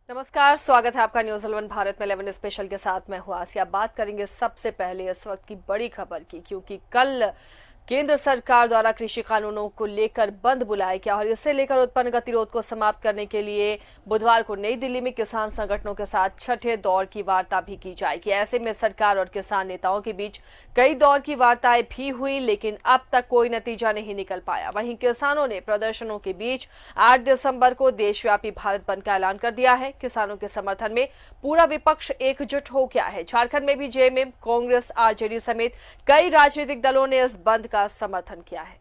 नमस्कार, स्वागत है आपका न्यूज 11 भारत में 11 स्पेशल के साथ। मैं हूं आसिया। बात करेंगे सबसे पहले इस वक्त की बड़ी खबर की, क्योंकि कल केंद्र सरकार द्वारा कृषि कानूनों को लेकर बंद बुलाया गया और इसे लेकर उत्पन्न गतिरोध को समाप्त करने के लिए बुधवार को नई दिल्ली में किसान संगठनों के साथ छठे दौर की वार्ता भी की जाएगी। ऐसे में सरकार और किसान नेताओं के बीच कई दौर की वार्ताएं भी हुई, लेकिन अब तक कोई नतीजा नहीं निकल पाया। वहीं किसानों ने प्रदर्शनों के बीच 8 दिसंबर को देशव्यापी भारत बंद का ऐलान कर दिया है। किसानों के समर्थन में पूरा विपक्ष एकजुट हो गया है। झारखंड में भी जेएमएम, कांग्रेस, आरजेडी समेत कई राजनीतिक दलों ने इस बंद का समर्थन किया है।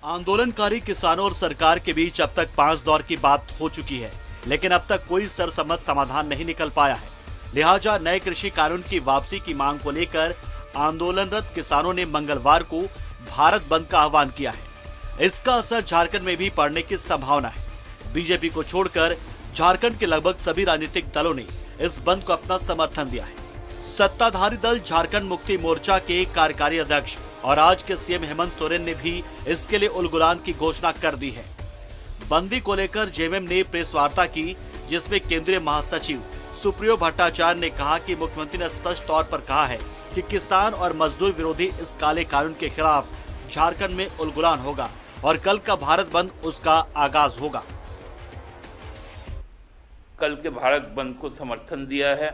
आंदोलनकारी किसानों और सरकार के बीच अब तक 5 दौर की बात हो चुकी है, लेकिन अब तक कोई सरसम्मत समाधान नहीं निकल पाया है। लिहाजा नए कृषि कानून की वापसी की मांग को लेकर आंदोलनरत किसानों ने मंगलवार को भारत बंद का आह्वान किया है। इसका असर झारखंड में भी पड़ने की संभावना है। बीजेपी को छोड़कर झारखंड के लगभग सभी राजनीतिक दलों ने इस बंद को अपना समर्थन दिया है। सत्ताधारी दल झारखंड मुक्ति मोर्चा के कार्यकारी अध्यक्ष और आज के सीएम हेमंत सोरेन ने भी इसके लिए उलगुलान की घोषणा कर दी है। बंदी को लेकर जेएमएम ने प्रेस वार्ता की, जिसमें केंद्रीय महासचिव सुप्रियो भट्टाचार्य ने कहा कि मुख्यमंत्री ने स्पष्ट तौर पर कहा है कि किसान और मजदूर विरोधी इस काले कानून के खिलाफ झारखंड में उलगुलान होगा और कल का भारत बंद उसका आगाज होगा। कल के भारत बंद को समर्थन दिया है।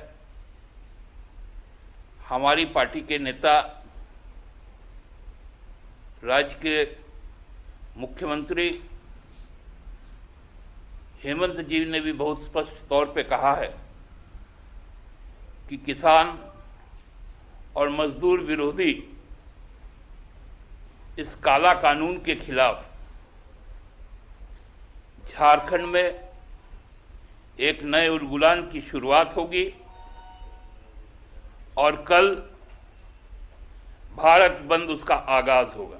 हमारी पार्टी के नेता, राज्य के मुख्यमंत्री हेमंत जी ने भी बहुत स्पष्ट तौर पे कहा है कि किसान और मजदूर विरोधी इस काला कानून के खिलाफ झारखंड में एक नए उलगुलान की शुरुआत होगी और कल भारत बंद उसका आगाज होगा।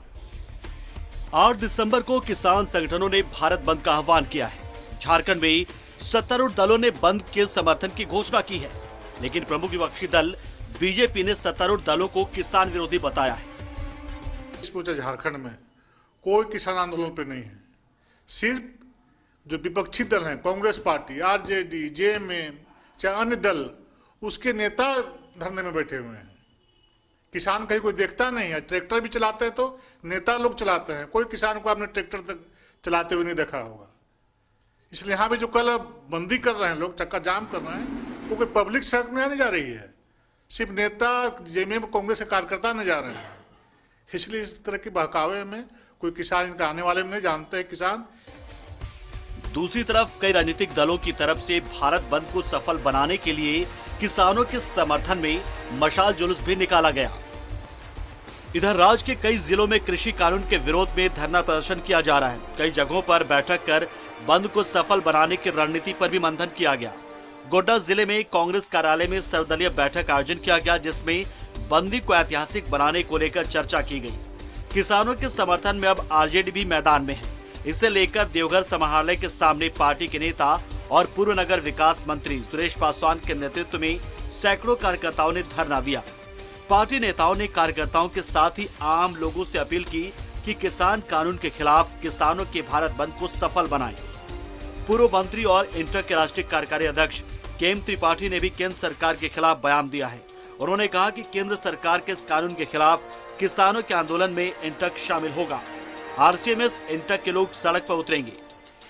8 दिसंबर को किसान संगठनों ने भारत बंद का आह्वान किया है। झारखंड में सत्तारूढ़ दलों ने बंद के समर्थन की घोषणा की है, लेकिन प्रमुख विपक्षी दल बीजेपी ने सत्तारूढ़ दलों को किसान विरोधी बताया है। इस पूरे झारखंड में कोई किसान आंदोलन पे नहीं है। सिर्फ जो विपक्षी दल हैं, कांग्रेस पार्टी, आरजेडी, जेएमएम, चाहे अन्य दल, उसके नेता धरने में बैठे हुए हैं। किसान कहीं कोई देखता नहीं है। ट्रैक्टर भी चलाते हैं तो नेता लोग चलाते हैं, कोई किसान को आपने ट्रैक्टर तक चलाते हुए नहीं देखा होगा। इसलिए यहाँ पे जो कल बंदी कर रहे हैं लोग, चक्का जाम कर रहे हैं, वो कोई पब्लिक सड़क में आने जा रही है। सिर्फ नेता, जेएमएम, कांग्रेस के कार्यकर्ता नहीं जा रहे हैं। इसलिए इस तरह के बहकावे में कोई किसान इनका आने वाले में नहीं जानते हैं किसान। दूसरी तरफ कई राजनीतिक दलों की तरफ से भारत बंद को सफल बनाने के लिए किसानों के समर्थन में मशाल जुलूस भी निकाला गया। इधर राज्य के कई जिलों में कृषि कानून के विरोध में धरना प्रदर्शन किया जा रहा है। कई जगहों पर बैठक कर बंद को सफल बनाने की रणनीति पर भी मंथन किया गया। गोड्डा जिले में कांग्रेस कार्यालय में सर्वदलीय बैठक आयोजन किया गया, जिसमें बंदी को ऐतिहासिक बनाने को लेकर चर्चा की गई। किसानों के समर्थन में अब आरजेडी भी मैदान में है। इसे लेकर देवघर समाहरणालय के सामने पार्टी के नेता और पूर्व नगर विकास मंत्री सुरेश पासवान के नेतृत्व में सैकड़ों कार्यकर्ताओं ने धरना दिया। पार्टी नेताओं ने कार्यकर्ताओं के साथ ही आम लोगों से अपील की कि किसान कानून के खिलाफ किसानों के भारत बंद को सफल बनाएं। पूर्व मंत्री और इंटर के राष्ट्रीय कार्यकारी अध्यक्ष केएम त्रिपाठी ने भी केंद्र सरकार के खिलाफ बयान दिया है। उन्होंने कहा कि केंद्र सरकार के इस कानून के खिलाफ किसानों के आंदोलन में इंटक शामिल होगा। आरसीएमएस इंटक के लोग सड़क पर उतरेंगे।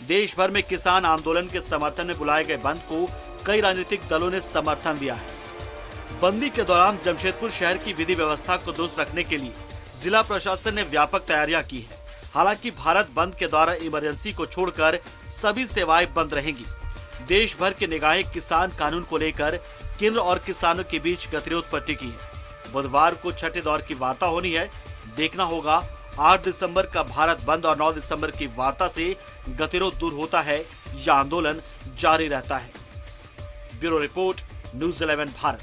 देश भर में किसान आंदोलन के समर्थन में बुलाए गए बंद को कई राजनीतिक दलों ने समर्थन दिया है। बंदी के दौरान जमशेदपुर शहर की विधि व्यवस्था को दुरुस्त रखने के लिए जिला प्रशासन ने व्यापक तैयारियां की है। हालांकि भारत बंद के दौरान इमरजेंसी को छोड़कर सभी सेवाएं बंद रहेंगी। देश भर की निगाहें किसान कानून को लेकर केंद्र और किसानों के बीच गतिरोध पर टिकी है। बुधवार को छठे दौर की वार्ता होनी है। देखना होगा 8 दिसंबर का भारत बंद और 9 दिसंबर की वार्ता से गतिरोध दूर होता है या आंदोलन जारी रहता है। Bureau report, news 11 Bharat.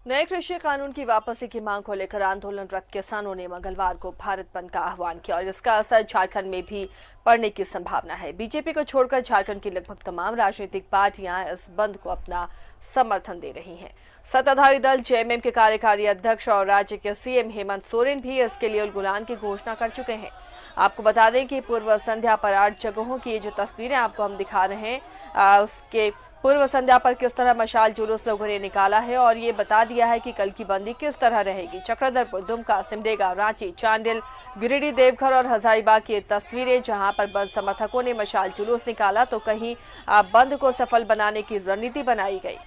नए कृषि कानून की वापसी की मांग को लेकर आंदोलनरत किसानों ने मंगलवार को भारत बंद का आह्वान किया और इसका असर झारखंड में भी पड़ने की संभावना है। बीजेपी को छोड़कर झारखंड की लगभग तमाम राजनीतिक पार्टियां इस बंद को अपना समर्थन दे रही हैं। सत्ताधारी दल जेएमएम के कार्यकारी अध्यक्ष और राज्य के सीएम हेमंत सोरेन भी इसके लिए उलगुलान की घोषणा कर चुके हैं। आपको बता दें कि पूर्व संध्या पर 8 जगहों की ये जो तस्वीरें आपको हम दिखा रहे हैं, उसके पूर्व संध्या पर किस तरह मशाल जुलूस लोगों ने निकाला है और ये बता दिया है कि कल की बंदी किस तरह रहेगी। चक्रधरपुर, दुमका, सिमडेगा, रांची, चांडिल, गिरिडीह, देवघर और हजारीबाग की तस्वीरें, जहां पर बंद समर्थकों ने मशाल जुलूस निकाला तो कहीं बंद को सफल बनाने की रणनीति बनाई गई।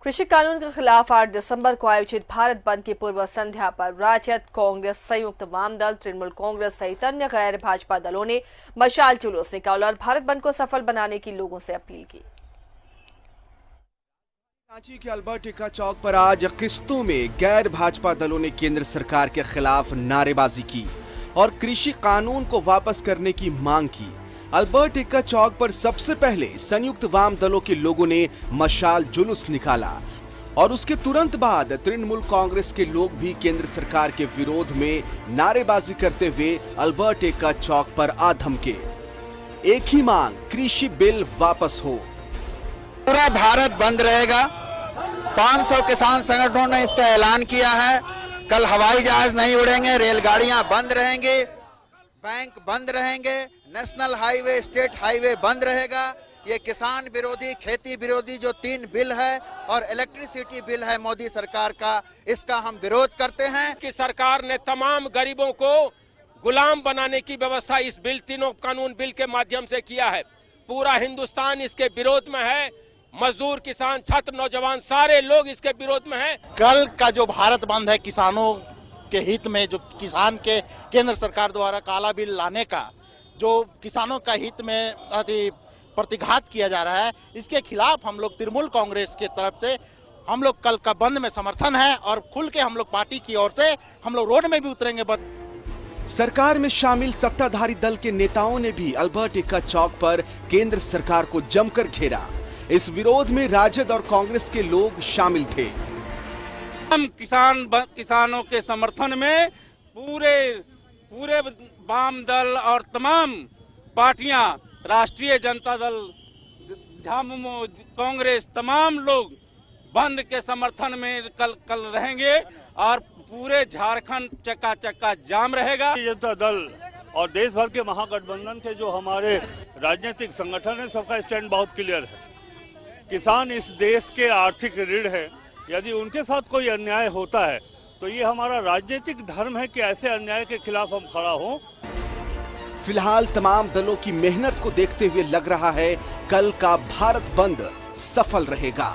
कृषि कानून के खिलाफ 8 दिसंबर को आयोजित भारत बंद की पूर्व संध्या पर राजद, कांग्रेस, संयुक्त वाम दल, तृणमूल कांग्रेस सहित अन्य गैर भाजपा दलों ने मशाल जुलूस निकाला और भारत बंद को सफल बनाने की लोगों से अपील की। रांची के अल्बर्ट एक्का चौक पर आज किस्तों में गैर भाजपा दलों ने केंद्र सरकार के खिलाफ नारेबाजी की और कृषि कानून को वापस करने की मांग की। अल्बर्ट एक्का चौक पर सबसे पहले संयुक्त वाम दलों के लोगों ने मशाल जुलूस निकाला और उसके तुरंत बाद तृणमूल कांग्रेस के लोग भी केंद्र सरकार के विरोध में नारेबाजी करते हुए अल्बर्ट एक्का चौक पर आ धमके। एक ही मांग, कृषि बिल वापस हो। पूरा भारत बंद रहेगा। 500 किसान संगठनों ने इसका ऐलान किया है। कल हवाई जहाज नहीं उड़ेंगे, रेलगाड़ियां बंद रहेंगे, बैंक बंद रहेंगे, नेशनल हाईवे, स्टेट हाईवे बंद रहेगा। ये किसान विरोधी, खेती विरोधी जो 3 बिल है और इलेक्ट्रिसिटी बिल है मोदी सरकार का, इसका हम विरोध करते हैं। कि सरकार ने तमाम गरीबों को गुलाम बनाने की व्यवस्था इस बिल, तीनों कानून बिल के माध्यम से किया है। पूरा हिंदुस्तान इसके विरोध में है। मजदूर, किसान, छात्र, नौजवान सारे लोग इसके विरोध में हैं। कल का जो भारत बंद है किसानों के हित में, जो किसान के केंद्र सरकार द्वारा काला बिल लाने का जो किसानों का हित में प्रतिघात किया जा रहा है, इसके खिलाफ हम लोग तृणमूल कांग्रेस की तरफ से हम लोग कल का बंद में समर्थन है और खुल के हम लोग पार्टी की ओर से हम लोग रोड में भी उतरेंगे। सरकार में शामिल सत्ताधारी दल के नेताओं ने भी अल्बर्ट एक्का चौक पर केंद्र सरकार को जमकर घेरा। इस विरोध में राजद और कांग्रेस के लोग शामिल थे। हम किसानों के समर्थन में पूरे वाम दल और तमाम पार्टियां, राष्ट्रीय जनता दल, झामुमो, कांग्रेस, तमाम लोग बंद के समर्थन में कल रहेंगे और पूरे झारखंड चक्का जाम रहेगा। जनता दल और देश भर के महागठबंधन के जो हमारे राजनीतिक संगठन है, सबका स्टैंड बहुत क्लियर है। किसान इस देश के आर्थिक रीढ़ है। यदि उनके साथ कोई अन्याय होता है तो ये हमारा राजनीतिक धर्म है कि ऐसे अन्याय के खिलाफ हम खड़ा हों। फिलहाल तमाम दलों की मेहनत को देखते हुए लग रहा है कल का भारत बंद सफल रहेगा।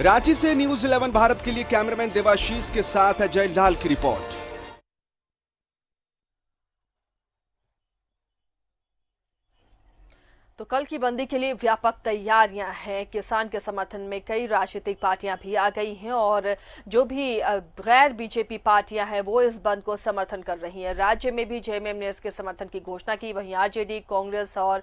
रांची से न्यूज़ 11 भारत के लिए कैमरामैन देवाशीष के साथ अजय लाल की रिपोर्ट। तो कल की बंदी के लिए व्यापक तैयारियां हैं। किसान के समर्थन में कई राजनीतिक पार्टियां भी आ गई हैं और जो भी गैर बीजेपी पार्टियां हैं वो इस बंद को समर्थन कर रही हैं। राज्य में भी जेएमएम ने इसके समर्थन की घोषणा की, वहीं आरजेडी, कांग्रेस और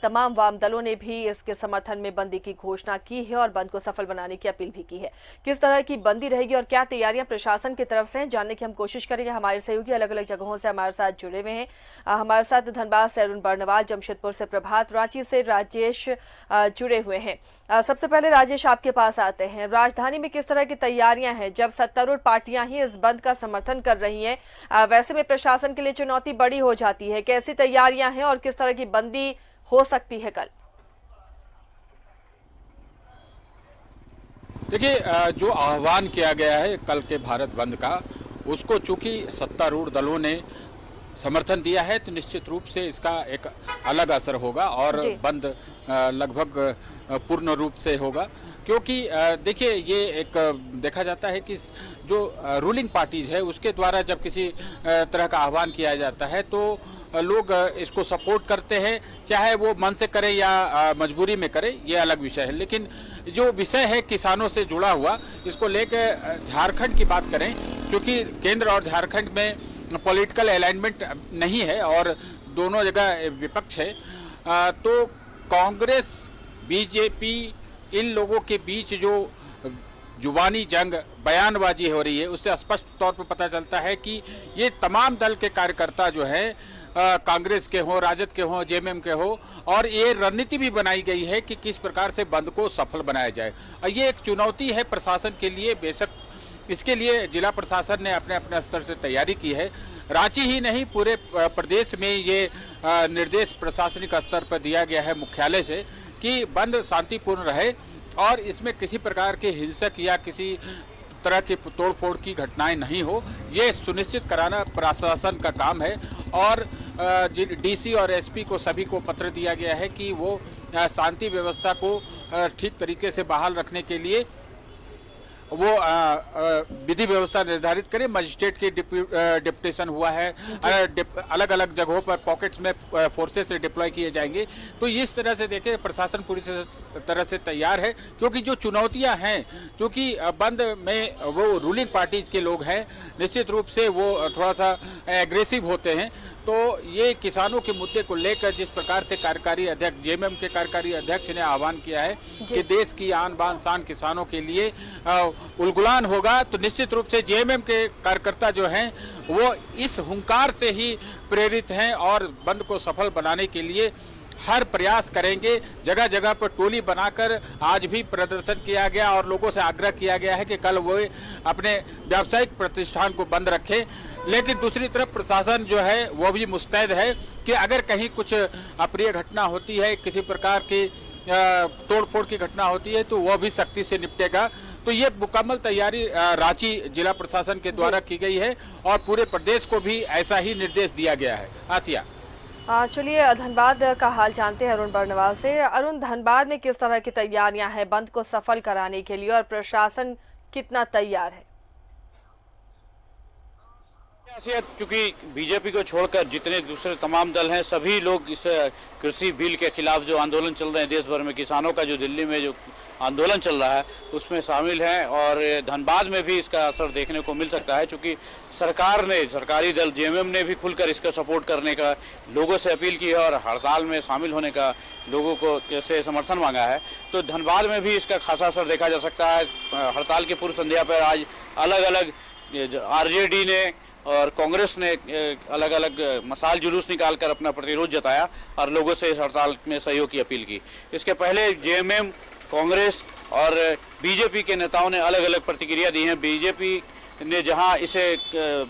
तमाम वाम दलों ने भी इसके समर्थन में बंदी की घोषणा की है और बंद को सफल बनाने की अपील भी की है। किस तरह की बंदी रहेगी और क्या तैयारियां प्रशासन की तरफ से हैं, जानने की हम कोशिश करेंगे। हमारे सहयोगी अलग अलग जगहों से हमारे साथ जुड़े हुए हैं। हमारे साथ धनबाद से अरुण बर्नवाल, जमशेदपुर से प्रभात, रांची से राजेश जुड़े हुए हैं। सबसे पहले राजेश, आपके पास आते हैं। राजधानी में किस तरह की तैयारियां हैं जब सत्तारूढ़ पार्टियां ही इस बंद का समर्थन कर रही हैं? वैसे में प्रशासन के लिए चुनौती बड़ी हो जाती है। कैसी तैयारियां हैं और किस तरह की बंदी हो सकती है कल? देखिए, जो आह्वान किया गया है कल के भारत बंद का, उसको चूंकि सत्तारूढ़ दलों ने समर्थन दिया है तो निश्चित रूप से इसका एक अलग असर होगा और बंद लगभग पूर्ण रूप से होगा, क्योंकि देखिए ये एक देखा जाता है कि जो रूलिंग पार्टीज है उसके द्वारा जब किसी तरह का आह्वान किया जाता है तो लोग इसको सपोर्ट करते हैं, चाहे वो मन से करे या मजबूरी में करे, ये अलग विषय है। लेकिन जो विषय है किसानों से जुड़ा हुआ, इसको लेकर झारखंड की बात करें, क्योंकि केंद्र और झारखंड में पॉलिटिकल अलाइनमेंट नहीं है और दोनों जगह विपक्ष है, तो कांग्रेस बीजेपी इन लोगों के बीच जो जुबानी जंग बयानबाजी हो रही है उससे स्पष्ट तौर पर पता चलता है कि ये तमाम दल के कार्यकर्ता जो हैं, कांग्रेस के हों, राजद के हों, जेएमएम के हो, और ये रणनीति भी बनाई गई है कि किस प्रकार से बंद को सफल बनाया जाए। ये एक चुनौती है प्रशासन के लिए, बेशक इसके लिए जिला प्रशासन ने अपने अपने स्तर से तैयारी की है। रांची ही नहीं, पूरे प्रदेश में ये निर्देश प्रशासनिक स्तर पर दिया गया है मुख्यालय से कि बंद शांतिपूर्ण रहे और इसमें किसी प्रकार के हिंसक या किसी तरह की तोड़फोड़ की घटनाएं नहीं हो, ये सुनिश्चित कराना प्रशासन का काम है। और डीसी और एसपी को सभी को पत्र दिया गया है कि वो शांति व्यवस्था को ठीक तरीके से बहाल रखने के लिए वो विधि व्यवस्था निर्धारित करें। मजिस्ट्रेट की डिप्यूटेशन हुआ है, अलग अलग जगहों पर पॉकेट्स में फोर्सेस से डिप्लॉय किए जाएंगे। तो इस तरह से देखें प्रशासन पूरी तरह से तैयार है, क्योंकि जो चुनौतियां हैं, क्योंकि बंद में वो रूलिंग पार्टीज के लोग हैं, निश्चित रूप से वो थोड़ा सा एग्रेसिव होते हैं। तो ये किसानों के मुद्दे को लेकर जिस प्रकार से कार्यकारी अध्यक्ष, जेएमएम के कार्यकारी अध्यक्ष ने आह्वान किया है कि देश की आन बान शान किसानों के लिए उलगुलान होगा, तो निश्चित रूप से जेएमएम के कार्यकर्ता जो हैं वो इस हुंकार से ही प्रेरित हैं और बंद को सफल बनाने के लिए हर प्रयास करेंगे। जगह जगह पर टोली बनाकर आज भी प्रदर्शन किया गया और लोगों से आग्रह किया गया है कि कल वो अपने व्यावसायिक प्रतिष्ठान को बंद रखें। लेकिन दूसरी तरफ प्रशासन जो है वो भी मुस्तैद है कि अगर कहीं कुछ अप्रिय घटना होती है, किसी प्रकार की तोड़फोड़ की घटना होती है, तो वह भी सख्ती से निपटेगा। तो ये मुकम्मल तैयारी रांची जिला प्रशासन के द्वारा की गई है और पूरे प्रदेश को भी ऐसा ही निर्देश दिया गया है। आसिया, चलिए धनबाद का हाल जानते हैं अरुण बर्नवाल से। अरुण, धनबाद में किस तरह की तैयारियां हैं बंद को सफल कराने के लिए और प्रशासन कितना तैयार है? क्योंकि बीजेपी को छोड़कर जितने दूसरे तमाम दल हैं, सभी लोग इस कृषि बिल के खिलाफ जो आंदोलन चल रहे हैं देश भर में, किसानों का जो दिल्ली में जो आंदोलन चल रहा है उसमें शामिल हैं और धनबाद में भी इसका असर देखने को मिल सकता है, क्योंकि सरकार ने, सरकारी दल जेएमएम ने भी खुलकर इसका सपोर्ट करने का लोगों से अपील की है और हड़ताल में शामिल होने का लोगों को से समर्थन मांगा है। तो धनबाद में भी इसका खासा असर देखा जा सकता है। हड़ताल की पूर्व संध्या पर आज अलग अलग आरजेडी ने और कांग्रेस ने अलग अलग मसाल जुलूस निकालकर अपना प्रतिरोध जताया और लोगों से इस हड़ताल में सहयोग की अपील की। इसके पहले जेएमएम, कांग्रेस और बीजेपी के नेताओं ने अलग अलग प्रतिक्रिया दी है। बीजेपी ने जहां इसे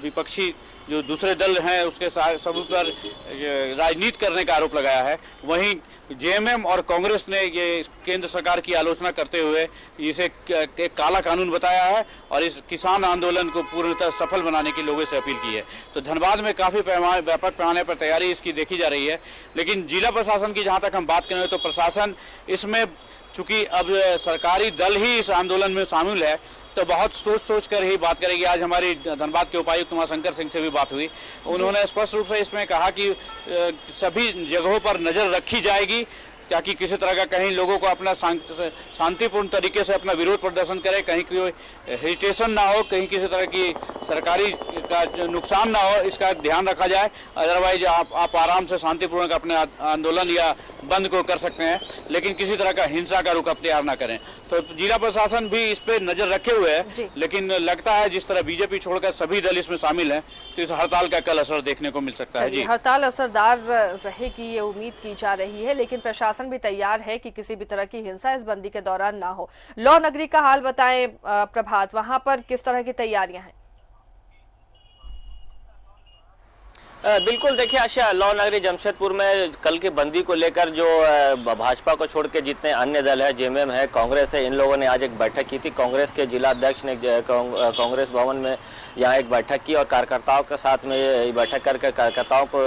विपक्षी जो दूसरे दल हैं उसके सभी पर राजनीति करने का आरोप लगाया है, वहीं जेएमएम और कांग्रेस ने ये केंद्र सरकार की आलोचना करते हुए इसे एक काला कानून बताया है और इस किसान आंदोलन को पूर्णतः सफल बनाने की लोगों से अपील की है। तो धनबाद में काफ़ी व्यापक पैमाने पर तैयारी इसकी देखी जा रही है। लेकिन जिला प्रशासन की जहाँ तक हम बात करें तो प्रशासन इसमें, चूंकि अब सरकारी दल ही इस आंदोलन में शामिल है, तो बहुत सोच कर ही बात करेगी। आज हमारी धनबाद के उपायुक्त उमाशंकर सिंह से भी बात हुई, उन्होंने स्पष्ट रूप से इसमें कहा कि सभी जगहों पर नजर रखी जाएगी ताकि किसी तरह का कहीं लोगों को अपना शांतिपूर्ण तरीके से अपना विरोध प्रदर्शन करे, कहीं कोई हेजिटेशन ना हो, कहीं किसी तरह की सरकारी का नुकसान ना हो, इसका ध्यान रखा जाए। अदरवाइज आप आराम से शांतिपूर्वक अपने आंदोलन या बंद को कर सकते हैं, लेकिन किसी तरह का हिंसा का रुख अख्तियार ना करें। तो जिला प्रशासन भी इस पे नजर रखे हुए है, लेकिन लगता है जिस तरह बीजेपी छोड़कर सभी दल इसमें शामिल हैं, तो इस हड़ताल का कल असर देखने को मिल सकता है। जी, हड़ताल असरदार रहेगी ये उम्मीद की जा रही है, लेकिन प्रशासन भी तैयार है कि किसी भी तरह की हिंसा इस बंदी के दौरान ना हो। लौ नगरी का हाल बताएं प्रभात, वहां पर किस तरह की तैयारियां हैं? बिल्कुल, देखिए आशा, लौ नगरी जमशेदपुर में कल की बंदी को लेकर जो भाजपा को छोड़ के जितने अन्य दल है, जेएमएम है, कांग्रेस है, इन लोगों ने आज एक बैठक की थी। कांग्रेस के जिला अध्यक्ष ने कांग्रेस भवन में यहाँ एक बैठक की और कार्यकर्ताओं के साथ में बैठक करके कार्यकर्ताओं को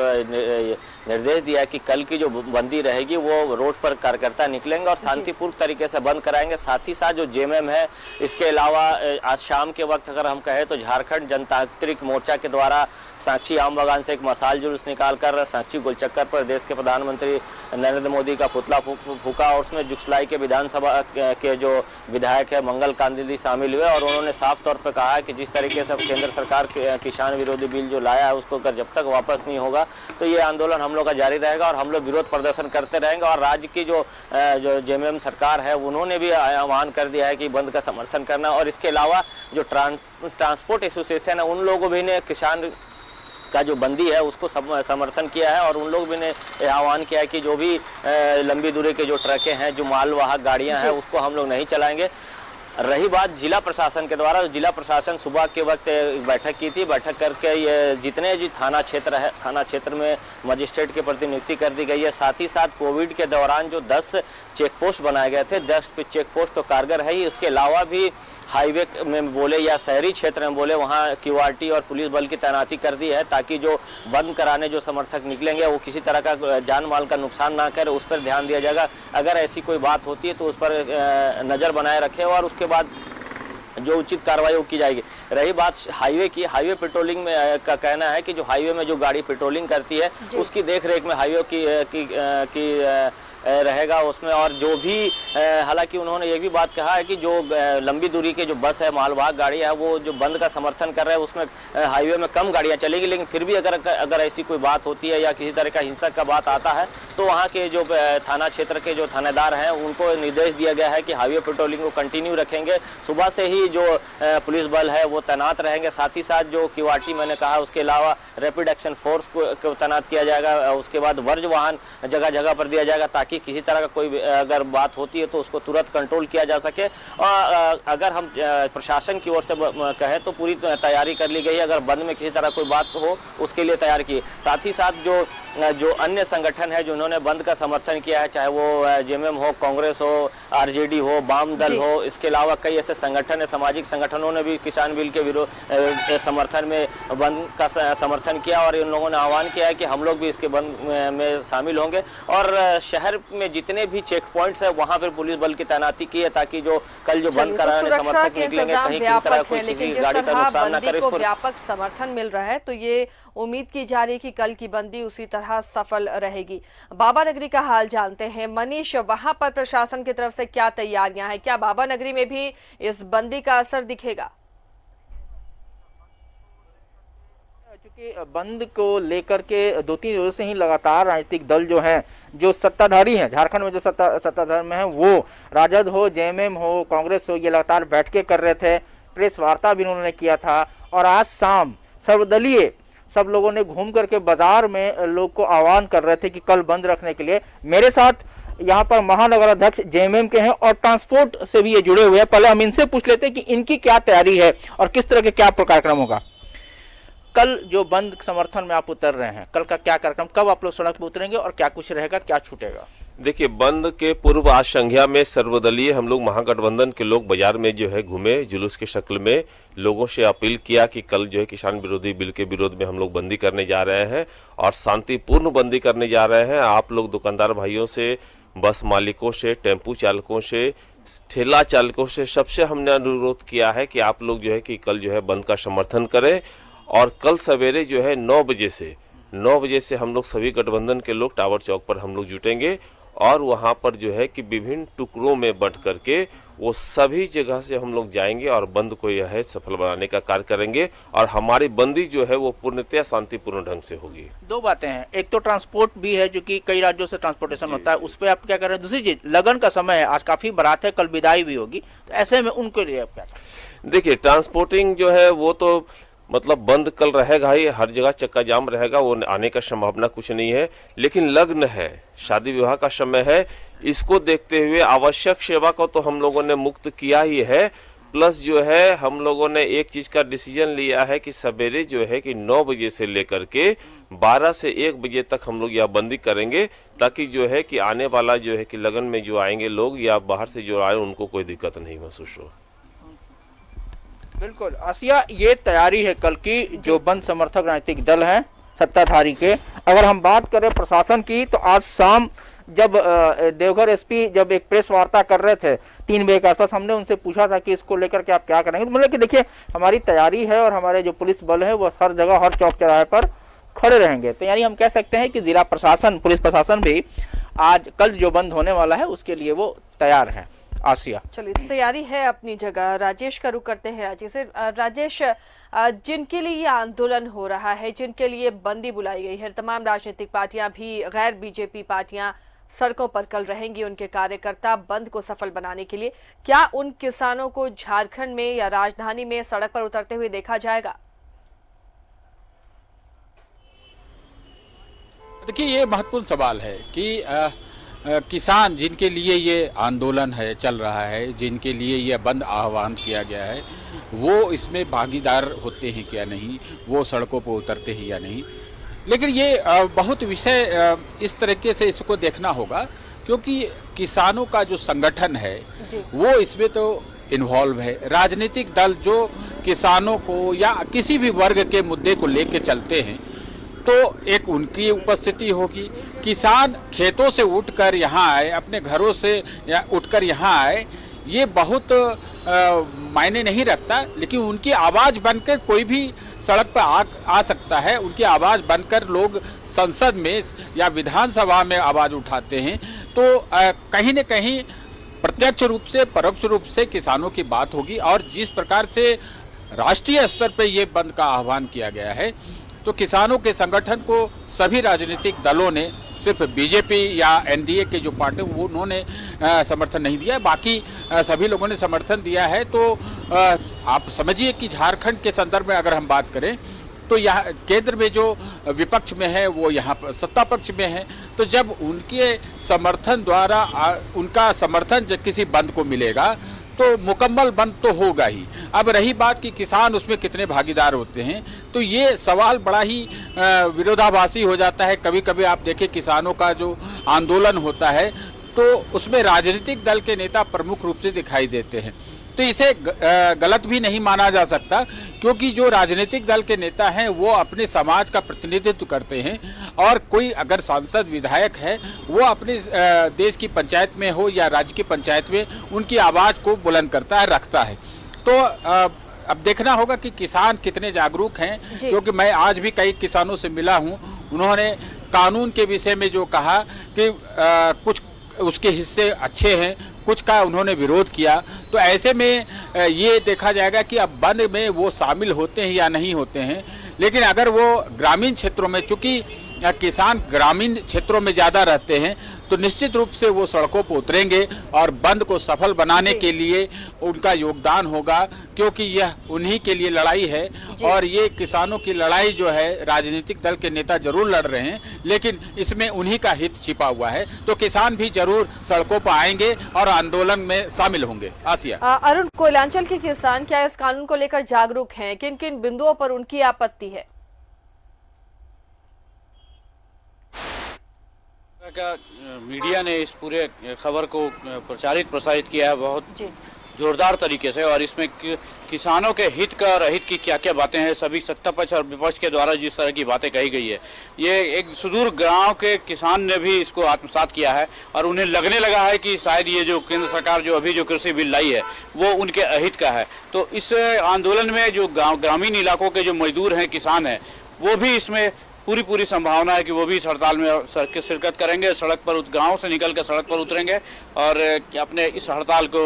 निर्देश दिया कि कल की जो बंदी रहेगी वो रोड पर कार्यकर्ता निकलेंगे और शांतिपूर्ण तरीके से बंद कराएंगे। साथ ही साथ जो जेएमएम है, इसके अलावा आज शाम के वक्त अगर हम कहें तो झारखंड जनतांत्रिक मोर्चा के द्वारा साक्षी आम बागान से एक मशाल जुलूस निकालकर साक्षी गोलचक्कर पर देश के प्रधानमंत्री नरेंद्र मोदी का पुतला फूका और उसमें जुगसलाई के विधानसभा के जो विधायक है मंगल कांदिली शामिल हुए और उन्होंने साफ तौर पर कहा है कि जिस तरीके से केंद्र सरकार किसान विरोधी बिल जो लाया है उसको जब तक वापस नहीं होगा तो ये आंदोलन हम लोग का जारी रहेगा और हम लोग विरोध प्रदर्शन करते रहेंगे। और राज्य की जो जेएमएम सरकार है उन्होंने भी आह्वान कर दिया है कि बंद का समर्थन करना। और इसके अलावा जो ट्रांसपोर्ट एसोसिएशन है उन लोगों भी ने किसान का जो बंदी है उसको समर्थन किया है और उन लोग भी ने आह्वान किया है कि जो भी लंबी दूरी के जो ट्रकें हैं, जो मालवाहक गाड़ियां हैं, उसको हम लोग नहीं चलाएंगे। रही बात जिला प्रशासन के द्वारा, जिला प्रशासन सुबह के वक्त बैठक की थी। बैठक करके ये जितने जी थाना क्षेत्र है, थाना क्षेत्र में मजिस्ट्रेट की प्रतिनियुक्ति कर दी गई है। साथ ही साथ कोविड के दौरान जो 10 चेक पोस्ट बनाए गए थे, 10 चेक पोस्ट तो कारगर है ही, इसके अलावा भी हाईवे में बोले या शहरी क्षेत्र में बोले वहाँ क्यूआरटी और पुलिस बल की तैनाती कर दी है ताकि जो बंद कराने जो समर्थक निकलेंगे वो किसी तरह का जान माल का नुकसान ना करे, उस पर ध्यान दिया जाएगा। अगर ऐसी कोई बात होती है तो उस पर नज़र बनाए रखे और उसके बाद जो उचित कार्रवाई की जाएगी। रही बात हाईवे की, हाईवे पेट्रोलिंग में का कहना है कि जो हाईवे में जो गाड़ी पेट्रोलिंग करती है उसकी देखरेख में हाईवे की रहेगा उसमें। और जो भी हालांकि उन्होंने ये भी बात कहा है कि जो लंबी दूरी के जो बस है, मालवाहक गाड़ी है, वो जो बंद का समर्थन कर रहे हैं उसमें हाईवे में कम गाड़ियां चलेगी, लेकिन फिर भी अगर ऐसी कोई बात होती है या किसी तरह का हिंसक का बात आता है तो वहाँ के जो थाना क्षेत्र के जो थानेदार हैं उनको निर्देश दिया गया है कि हाईवे पेट्रोलिंग को कंटिन्यू रखेंगे। सुबह से ही जो पुलिस बल है वो तैनात रहेंगे। साथ ही साथ जो क्यूआरटी मैंने कहा, उसके अलावा रैपिड एक्शन फोर्स को तैनात किया जाएगा। उसके बाद वर्ज्य वाहन जगह जगह पर दिया जाएगा ताकि किसी तरह का कोई अगर बात होती है तो उसको तुरंत कंट्रोल किया जा सके। और अगर हम प्रशासन की ओर से कहें तो पूरी तैयारी कर ली गई है, अगर बंद में किसी तरह कोई बात हो उसके लिए तैयार की। साथ ही साथ जो अन्य संगठन है जिन्होंने बंद का समर्थन किया है, चाहे वो जेएमएम हो, कांग्रेस हो, आरजेडी हो, वाम दल हो, इसके अलावा कई ऐसे संगठन है, सामाजिक संगठनों ने भी किसान बिल के विरोध समर्थन में बंद का समर्थन किया और इन लोगों ने आह्वान किया है कि हम लोग भी इसके बंद में शामिल होंगे। और शहर में जितने भी चेक पॉइंट्स है वहां पर पुलिस बल की तैनाती की है ताकि जो कल जो बंद कराने समर्थक निकलेंगे कहीं किसी तरह कोई किसी गाड़ी का नुकसान ना करे। व्यापक समर्थन मिल रहा है तो ये उम्मीद की जा रही है कि कल की बंदी उसी तरह सफल रहेगी। बाबा नगरी का हाल जानते हैं। मनीष, वहां पर प्रशासन की तरफ से क्या तैयारियां हैं? क्या बाबा नगरी में भी इस बंदी का असर दिखेगा? चूंकि बंद को लेकर के 2-3 रोज से ही लगातार राजनीतिक दल जो हैं, जो सत्ताधारी हैं, झारखंड में जो सत्ताधार में हैं, वो राजद हो, जेएमएम हो, कांग्रेस हो, ये लगातार बैठकें कर रहे थे। प्रेस वार्ता भी उन्होंने किया था और आज शाम सर्वदलीय सब लोगों ने घूम करके बाजार में लोग को आह्वान कर रहे थे कि कल बंद रखने के लिए। मेरे साथ यहाँ पर महानगर अध्यक्ष जेएमएम के हैं और ट्रांसपोर्ट से भी ये जुड़े हुए हैं। पहले हम इनसे पूछ लेते हैं कि इनकी क्या तैयारी है और किस तरह के क्या कार्यक्रम होगा। कल जो बंद समर्थन में आप उतर रहे हैं, कल का क्या कार्यक्रम, कब आप लोग सड़क पर उतरेंगे और क्या कुछ रहेगा, क्या छूटेगा? देखिए, बंद के पूर्व आज संज्ञा में सर्वदलीय हम लोग महागठबंधन के लोग बाजार में जो है घूमे, जुलूस की शक्ल में लोगों से अपील किया कि कल जो है किसान विरोधी बिल के विरोध में हम लोग बंदी करने जा रहे हैं और शांतिपूर्ण बंदी करने जा रहे हैं। आप लोग दुकानदार भाइयों से, बस मालिकों से, टेम्पू चालकों से, ठेला चालकों से, सबसे हमने अनुरोध किया है कि आप लोग जो है कि कल जो है बंद का समर्थन करें और कल सवेरे जो है 9 बजे से हम लोग सभी गठबंधन के लोग टावर चौक पर हम लोग जुटेंगे और वहाँ पर जो है कि विभिन्न टुकड़ों में बंट करके वो सभी जगह से हम लोग जाएंगे और बंद को यह है सफल बनाने का कार्य करेंगे और हमारी बंदी जो है वो पूर्णतः शांतिपूर्ण ढंग से होगी। 2 बातें हैं, एक तो ट्रांसपोर्ट भी है जो कि कई राज्यों से ट्रांसपोर्टेशन होता है, उस पर आप क्या कर रहे हैं? दूसरी चीज, लगन का समय है, आज काफी बारात है, कल विदाई भी होगी, तो ऐसे में उनके लिए आप क्या? देखिए, ट्रांसपोर्टिंग जो है वो तो मतलब बंद कल रहेगा ही, हर जगह चक्का जाम रहेगा, वो आने का संभावना कुछ नहीं है। लेकिन लग्न है, शादी विवाह का समय है, इसको देखते हुए आवश्यक सेवा को तो हम लोगों ने मुक्त किया ही है, प्लस जो है हम लोगों ने एक चीज का डिसीजन लिया है कि सवेरे जो है कि 9 बजे से लेकर के 12 से 1 बजे तक हम लोग यह बंदी करेंगे, ताकि जो है कि आने वाला जो है कि लगन में जो आएंगे लोग या बाहर से जो आए उनको कोई दिक्कत नहीं महसूस हो। बिल्कुल आसिया, ये तैयारी है कल की जो बंद समर्थक राजनीतिक दल हैं सत्ताधारी के। अगर हम बात करें प्रशासन की, तो आज शाम जब देवघर एसपी जब एक प्रेस वार्ता कर रहे थे 3 बजे के आसपास, हमने उनसे पूछा था कि इसको लेकर के आप क्या करेंगे, तो मतलब कि देखिए हमारी तैयारी है और हमारे जो पुलिस बल है वो हर जगह हर चौक चौराहे पर खड़े रहेंगे। तो यानी हम कह सकते हैं कि जिला प्रशासन, पुलिस प्रशासन भी आज कल जो बंद होने वाला है उसके लिए वो तैयार है। आसिया, चलिए तैयारी है अपनी जगह। राजेश का रुख करते हैं रांची से। राजेश, जिनके लिए ये आंदोलन हो रहा है, जिनके लिए बंदी बुलाई गई है, तमाम राजनीतिक पार्टियां भी, गैर बीजेपी पार्टियां सड़कों पर कल रहेंगी, उनके कार्यकर्ता बंद को सफल बनाने के लिए। क्या उन किसानों को झारखंड में या राजधानी में सड़क पर उतरते हुए देखा जाएगा? देखिए, ये महत्वपूर्ण सवाल है कि किसान जिनके लिए ये आंदोलन है चल रहा है, जिनके लिए ये बंद आह्वान किया गया है, वो इसमें भागीदार होते हैं क्या नहीं, वो सड़कों पर उतरते हैं या नहीं। लेकिन ये बहुत विषय इस तरीके से इसको देखना होगा, क्योंकि किसानों का जो संगठन है वो इसमें तो इन्वॉल्व है। राजनीतिक दल जो किसानों को या किसी भी वर्ग के मुद्दे को लेकर चलते हैं, तो एक उनकी उपस्थिति होगी। किसान खेतों से उठकर यहाँ आए, अपने घरों से उठकर यहाँ आए, ये बहुत मायने नहीं रखता, लेकिन उनकी आवाज़ बनकर कोई भी सड़क पर आ सकता है। उनकी आवाज़ बनकर लोग संसद में या विधानसभा में आवाज़ उठाते हैं, तो कहीं न कहीं प्रत्यक्ष रूप से परोक्ष रूप से किसानों की बात होगी। और जिस प्रकार से राष्ट्रीय स्तर पर ये बंद का आह्वान किया गया है, तो किसानों के संगठन को सभी राजनीतिक दलों ने, सिर्फ बीजेपी या एनडीए के जो पार्टी वो उन्होंने समर्थन नहीं दिया, बाकी सभी लोगों ने समर्थन दिया है। तो आप समझिए कि झारखंड के संदर्भ में अगर हम बात करें, तो यहाँ केंद्र में जो विपक्ष में है वो यहाँ पर सत्ता पक्ष में है, तो जब उनके समर्थन द्वारा उनका समर्थन जब किसी बंद को मिलेगा तो मुकम्मल बंद तो होगा ही। अब रही बात कि किसान उसमें कितने भागीदार होते हैं, तो ये सवाल बड़ा ही विरोधाभासी हो जाता है। कभी कभी आप देखें किसानों का जो आंदोलन होता है, तो उसमें राजनीतिक दल के नेता प्रमुख रूप से दिखाई देते हैं। तो इसे गलत भी नहीं माना जा सकता, क्योंकि जो राजनीतिक दल के नेता हैं वो अपने समाज का प्रतिनिधित्व करते हैं, और कोई अगर सांसद विधायक है वो अपने देश की पंचायत में हो या राज्य की पंचायत में उनकी आवाज़ को बुलंद करता है, रखता है। तो अब देखना होगा कि किसान कितने जागरूक हैं, क्योंकि मैं आज भी कई किसानों से मिला हूं, उन्होंने कानून के विषय में जो कहा कि कुछ उसके हिस्से अच्छे हैं, कुछ का उन्होंने विरोध किया। तो ऐसे में ये देखा जाएगा कि अब बंद में वो शामिल होते हैं या नहीं होते हैं। लेकिन अगर वो ग्रामीण क्षेत्रों में, चूँकि किसान ग्रामीण क्षेत्रों में ज़्यादा रहते हैं, तो निश्चित रूप से वो सड़कों पर उतरेंगे और बंद को सफल बनाने के लिए उनका योगदान होगा, क्योंकि यह उन्हीं के लिए लड़ाई है। और ये किसानों की लड़ाई जो है राजनीतिक दल के नेता जरूर लड़ रहे हैं, लेकिन इसमें उन्हीं का हित छिपा हुआ है। तो किसान भी जरूर सड़कों पर आएंगे और आंदोलन में शामिल होंगे। आसिया, अरुण, कोयलांचल के किसान क्या इस कानून को लेकर जागरूक हैं? किन किन बिंदुओं पर उनकी आपत्ति है? मीडिया ने इस पूरे खबर को प्रसारित किया है बहुत जोरदार तरीके से, और इसमें किसानों के हित का और अहित की क्या क्या बातें हैं, सभी सत्ता पक्ष और विपक्ष के द्वारा जिस तरह की बातें कही गई है, ये एक सुदूर गांव के किसान ने भी इसको आत्मसात किया है। और उन्हें लगने लगा है कि शायद ये जो केंद्र सरकार जो अभी जो कृषि बिल लाई है वो उनके अहित का है। तो इस आंदोलन में जो ग्रामीण इलाकों के जो मजदूर हैं, किसान हैं, वो भी इसमें पूरी संभावना है कि वो भी इस हड़ताल में शिरकत करेंगे, सड़क पर गांव से निकल कर सड़क पर उतरेंगे और अपने इस हड़ताल को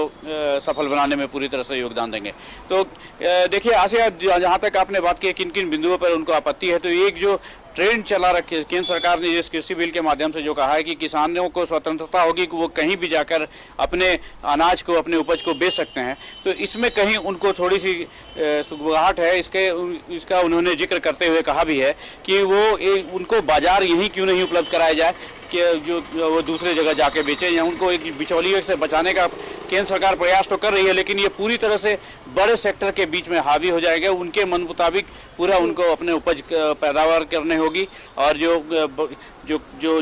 सफल बनाने में पूरी तरह से योगदान देंगे। तो देखिए आसिया, जहाँ तक आपने बात की किन किन बिंदुओं पर उनको आपत्ति है, तो एक जो ट्रेंड चला रखी है केंद्र सरकार ने इस कृषि बिल के माध्यम से जो कहा है कि किसानों को स्वतंत्रता होगी कि वो कहीं भी जाकर अपने अनाज को, अपने उपज को बेच सकते हैं, तो इसमें कहीं उनको थोड़ी सी सुगबुगाहट है। इसका उन्होंने जिक्र करते हुए कहा भी है कि वो उनको बाजार यहीं क्यों नहीं उपलब्ध कराया जाए कि जो वो दूसरे जगह जाके बेचें, या उनको एक बिचौलिए से बचाने का केंद्र सरकार प्रयास तो कर रही है, लेकिन ये पूरी तरह से बड़े सेक्टर के बीच में हावी हो जाएगा। उनके मन मुताबिक पूरा उनको अपने उपज पैदावार करने होगी, और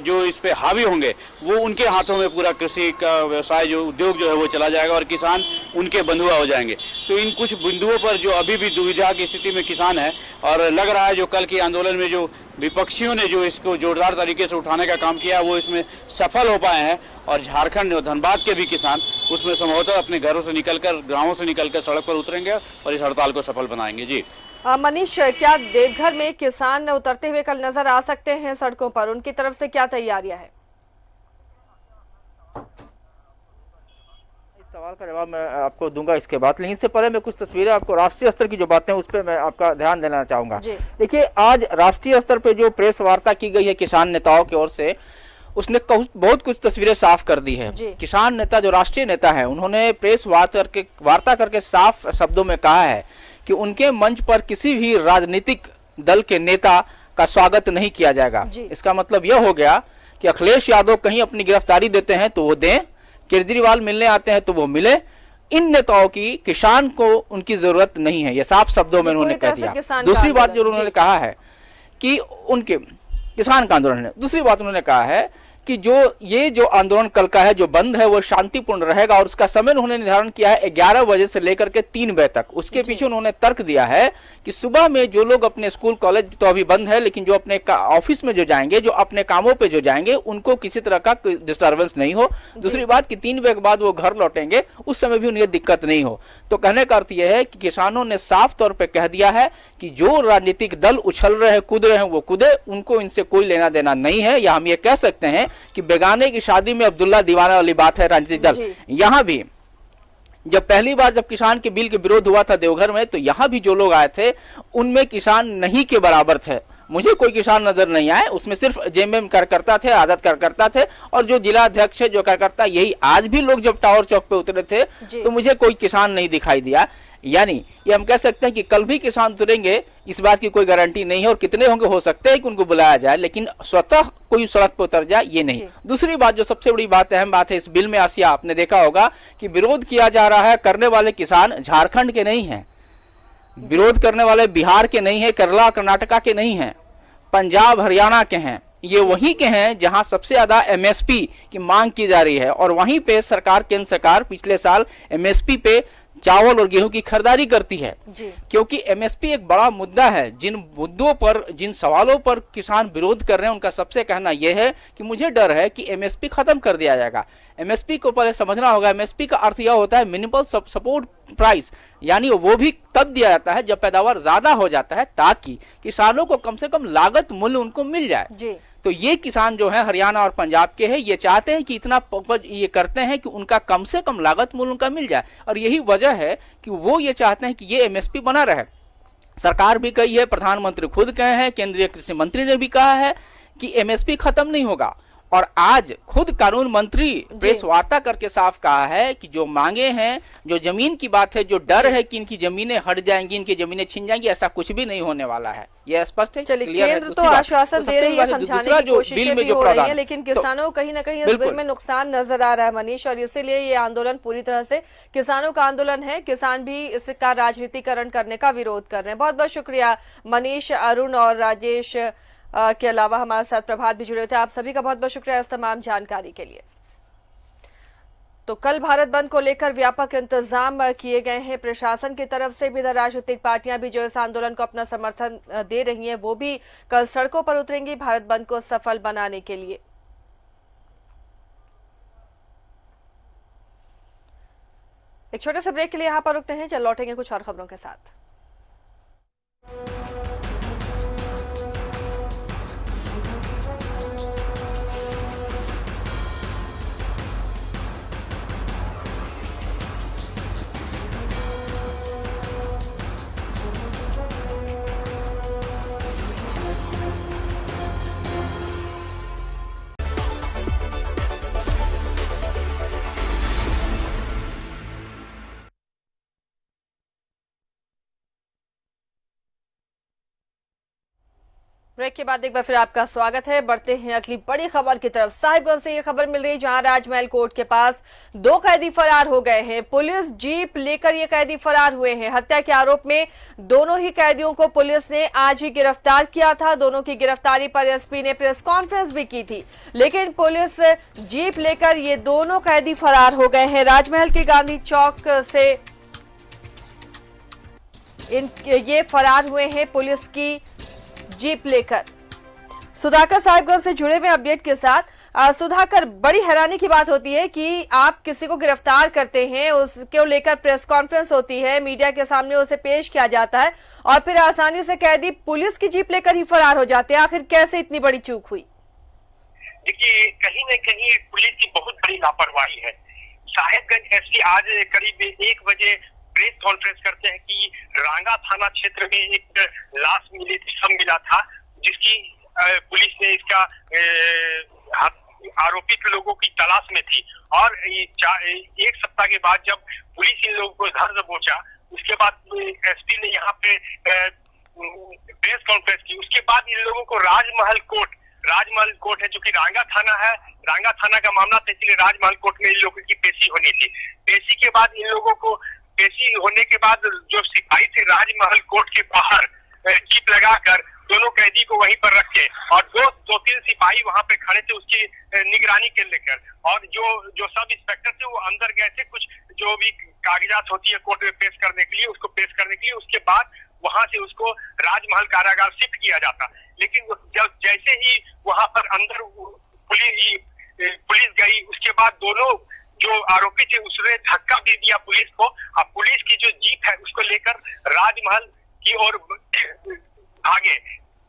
जो इस पे हावी होंगे वो उनके हाथों में पूरा कृषि का व्यवसाय जो उद्योग जो है वो चला जाएगा और किसान उनके बंधुआ हो जाएंगे। तो इन कुछ बिंदुओं पर जो अभी भी दुविधा की स्थिति में किसान है, और लग रहा है जो कल के आंदोलन में जो विपक्षियों ने जो इसको जोरदार तरीके से उठाने का काम किया वो इसमें सफल हो पाए हैं, और झारखंड और धनबाद के भी किसान उसमें संभवतः अपने घरों से निकलकर, गांवों से निकलकर सड़क पर उतरेंगे और इस हड़ताल को सफल बनाएंगे। जी मनीष, क्या देवघर में किसान उतरते हुए कल नजर आ सकते हैं सड़कों पर? उनकी तरफ से क्या तैयारियां हैं? इस सवाल का जवाब मैं आपको दूंगा इसके बाद, लेकिन इससे पहले मैं कुछ तस्वीरें आपको राष्ट्रीय स्तर की जो बातें हैं उस पर मैं आपका ध्यान देना चाहूंगा। देखिए, आज राष्ट्रीय स्तर पे जो प्रेस वार्ता की गई है किसान नेताओं की ओर से, उसने बहुत कुछ तस्वीरें साफ कर दी है। किसान नेता जो राष्ट्रीय नेता है, उन्होंने प्रेस वार्ता करके साफ शब्दों में कहा है कि उनके मंच पर किसी भी राजनीतिक दल के नेता का स्वागत नहीं किया जाएगा। इसका मतलब यह हो गया कि अखिलेश यादव कहीं अपनी गिरफ्तारी देते हैं तो वो दें, केजरीवाल मिलने आते हैं तो वो मिले, इन नेताओं की किसान को उनकी जरूरत नहीं है। ये साफ शब्दों में उन्होंने कह दिया। दूसरी बात जो उन्होंने कहा है कि उनके किसान का आंदोलन है, दूसरी बात उन्होंने कहा है कि जो आंदोलन कल का है, जो बंद है, वो शांतिपूर्ण रहेगा, और उसका समय उन्होंने निर्धारण किया है 11 बजे से लेकर के 3 बजे तक। उसके पीछे उन्होंने तर्क दिया है कि सुबह में जो लोग अपने स्कूल कॉलेज तो अभी बंद है, लेकिन जो अपने ऑफिस में जो जाएंगे, जो अपने कामों पे जो जाएंगे, उनको किसी तरह का डिस्टर्बेंस नहीं हो। दूसरी बात कि 3 बजे के बाद वो घर लौटेंगे, उस समय भी उन्हें दिक्कत नहीं हो। तो कहने का अर्थ यह है कि किसानों ने साफ तौर पर कह दिया है कि जो राजनीतिक दल उछल रहे हैं, कूद रहे हैं, वो कूदे, उनको इनसे कोई लेना देना नहीं है। या हम ये कह सकते हैं कि बेगाने की शादी में अब्दुल्ला दीवाना वाली बात है राजनीतिक दल। यहां भी जब पहली बार जब किसान के बिल के विरोध हुआ था देवघर में, तो यहां भी जो लोग आए थे उनमें किसान नहीं के बराबर थे। मुझे कोई किसान नजर नहीं आए, उसमें सिर्फ जेएमएम कार्यकर्ता थे, आजाद कार्यकर्ता थे, और जो जिला अध्यक्ष है, जो कार्यकर्ता, यही आज भी लोग जब टावर चौक पे उतरे थे तो मुझे कोई किसान नहीं दिखाई दिया। यानी ये हम कह सकते हैं कि कल भी किसान उतरेंगे, इस बात की कोई गारंटी नहीं है, और कितने होंगे हो सकते हैं कि उनको बुलाया जाए, लेकिन स्वतः कोई सड़क पर उतर जाए ये नहीं। दूसरी बात जो सबसे बड़ी बात, अहम बात है इस बिल में, आसिया, आपने देखा होगा कि विरोध किया जा रहा है, करने वाले किसान झारखंड के नहीं है, विरोध करने वाले बिहार के नहीं है, केरला कर्नाटका के नहीं है, पंजाब हरियाणा के हैं। ये वहीं के हैं जहां सबसे ज्यादा एमएसपी की मांग की जा रही है, और वहीं पे सरकार, केंद्र सरकार पिछले साल एमएसपी पे चावल और गेहूं की खरीदारी करती है, क्योंकि एमएसपी एक बड़ा मुद्दा है। जिन मुद्दों पर, जिन सवालों पर किसान विरोध कर रहे हैं, उनका सबसे कहना यह है कि मुझे डर है कि एमएसपी खत्म कर दिया जाएगा। एमएसपी को पहले समझना होगा। एमएसपी का अर्थ यह होता है मिनिमम सपोर्ट प्राइस, यानी वो भी तब दिया जाता है जब पैदावार ज्यादा हो जाता है, ताकि किसानों को कम से कम लागत मूल्य उनको मिल जाए। तो ये किसान जो है हरियाणा और पंजाब के हैं, ये चाहते हैं कि इतना ये करते हैं कि उनका कम से कम लागत मूल्य उनका मिल जाए, और यही वजह है कि वो ये चाहते हैं कि ये एमएसपी बना रहे। सरकार भी कही है, प्रधानमंत्री खुद कहे हैं, केंद्रीय कृषि मंत्री ने भी कहा है कि एमएसपी खत्म नहीं होगा। और आज खुद कानून मंत्री प्रेस वार्ता करके साफ कहा है कि जो मांगे हैं, जो जमीन की बात है, जो डर है कि इनकी जमीनें हट जाएंगी, इनकी जमीनें छिन जाएंगी, ऐसा कुछ भी नहीं होने वाला है। ये स्पष्ट है, क्लियर है। तो आश्वासन दे रही है, समझाने की कोशिशें भी हो रही है, लेकिन किसानों को कहीं ना कहीं इस बिल में नुकसान नजर आ रहा है मनीष, और इसीलिए ये आंदोलन पूरी तरह से किसानों का आंदोलन है। किसान भी इसका राजनीतिकरण करने का विरोध कर रहे हैं। बहुत बहुत शुक्रिया मनीष, अरुण और राजेश के अलावा हमारे साथ प्रभात भी जुड़े थे। आप सभी का बहुत बहुत शुक्रिया इस तमाम जानकारी के लिए। तो कल भारत बंद को लेकर व्यापक इंतजाम किए गए हैं प्रशासन की तरफ से भी। इधर राजनीतिक पार्टियां भी जो इस आंदोलन को अपना समर्थन दे रही हैं, वो भी कल सड़कों पर उतरेंगी भारत बंद को सफल बनाने के लिए। एक छोटे से ब्रेक के लिए यहां पर रुकते हैं, चल लौटेंगे कुछ और खबरों के साथ। ब्रेक के बाद एक बार फिर आपका स्वागत है। बढ़ते हैं अगली बड़ी खबर की तरफ। साहिबगंज से ये खबर मिल रही है जहां राजमहल कोर्ट के पास 2 कैदी फरार हो गए हैं। पुलिस जीप लेकर ये कैदी फरार हुए हैं। हत्या के आरोप में दोनों ही कैदियों को पुलिस ने आज ही गिरफ्तार किया था। दोनों की गिरफ्तारी पर एसपी ने प्रेस कॉन्फ्रेंस भी की थी, लेकिन पुलिस जीप लेकर ये दोनों कैदी फरार हो गए हैं। राजमहल के गांधी चौक से ये फरार हुए हैं पुलिस की जीप लेकर। सुधाकर साहिबगंज से जुड़े हुए अपडेट के साथ। सुधाकर, बड़ी हैरानी की बात होती है कि आप किसी को गिरफ्तार करते हैं, उसको लेकर प्रेस कॉन्फ्रेंस होती है, मीडिया के सामने उसे पेश किया जाता है और फिर आसानी से कैदी पुलिस की जीप लेकर ही फरार हो जाते हैं। आखिर कैसे इतनी बड़ी चूक हुई? देखिए, कहीं न कहीं पुलिस की बहुत बड़ी लापरवाही है। साहिबगंज एसपी आज करीब 1 बजे प्रेस कॉन्फ्रेंस करते हैं कि रांगा थाना क्षेत्र में एक लाश मिली थी, शव मिला था, जिसकी पुलिस ने इसका आरोपित लोगों की तलाश में थी। और 1 सप्ताह के बाद जब पुलिस इन लोगों को घर पहुंचा, उसके बाद एसपी ने यहाँ पे प्रेस कॉन्फ्रेंस की। उसके बाद इन लोगों को राजमहल कोर्ट है जो कि रांगा थाना है, रांगा थाना का मामला था, इसलिए राजमहल कोर्ट में इन लोगों की पेशी होनी थी। पेशी के बाद इन लोगों को पेशी होने के बाद जो सिपाही थे राजमहल कोर्ट के बाहर जीप लगाकर दोनों कैदी को वहीं पर रखे और दो तीन सिपाही वहां पे खड़े थे उसकी निगरानी के लेकर। और जो सब इंस्पेक्टर थे वो अंदर गए थे कुछ जो भी कागजात होती है कोर्ट में पेश करने के लिए, उसको पेश करने के लिए। उसके बाद वहां से उसको राजमहल कारागार शिफ्ट किया जाता। लेकिन जब जैसे ही वहां पर अंदर पुलिस गई, उसके बाद दोनों जो आरोपी थे उसने धक्का दे दिया पुलिस को। अब पुलिस की जो जीप है उसको लेकर राजमहल की ओर भागे।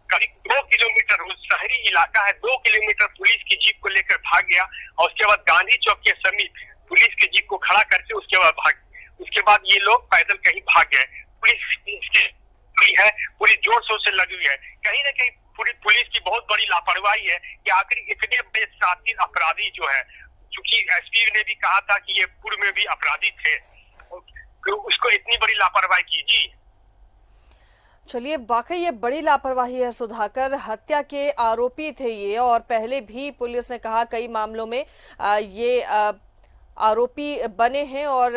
करीब 2 किलोमीटर, शहरी इलाका है, 2 किलोमीटर पुलिस की जीप को लेकर भाग गया और उसके बाद गांधी चौक के समीप पुलिस की जीप को खड़ा करके उसके बाद ये लोग पैदल कहीं भाग गए। पुलिस है पूरी जोर शोर से लगी हुई है। कहीं ना कहीं पूरी पुलिस की बहुत बड़ी लापरवाही है कि आखिर इतने बड़े शातिर अपराधी जो है, क्योंकि एसपी ने भी कहा था कि ये पूर्व में भी अपराधी थे, तो उसको इतनी बड़ी लापरवाही की। जी चलिए, वाकई ये बड़ी लापरवाही है सुधाकर। हत्या के आरोपी थे ये और पहले भी पुलिस ने कहा कई मामलों में ये आरोपी बने हैं और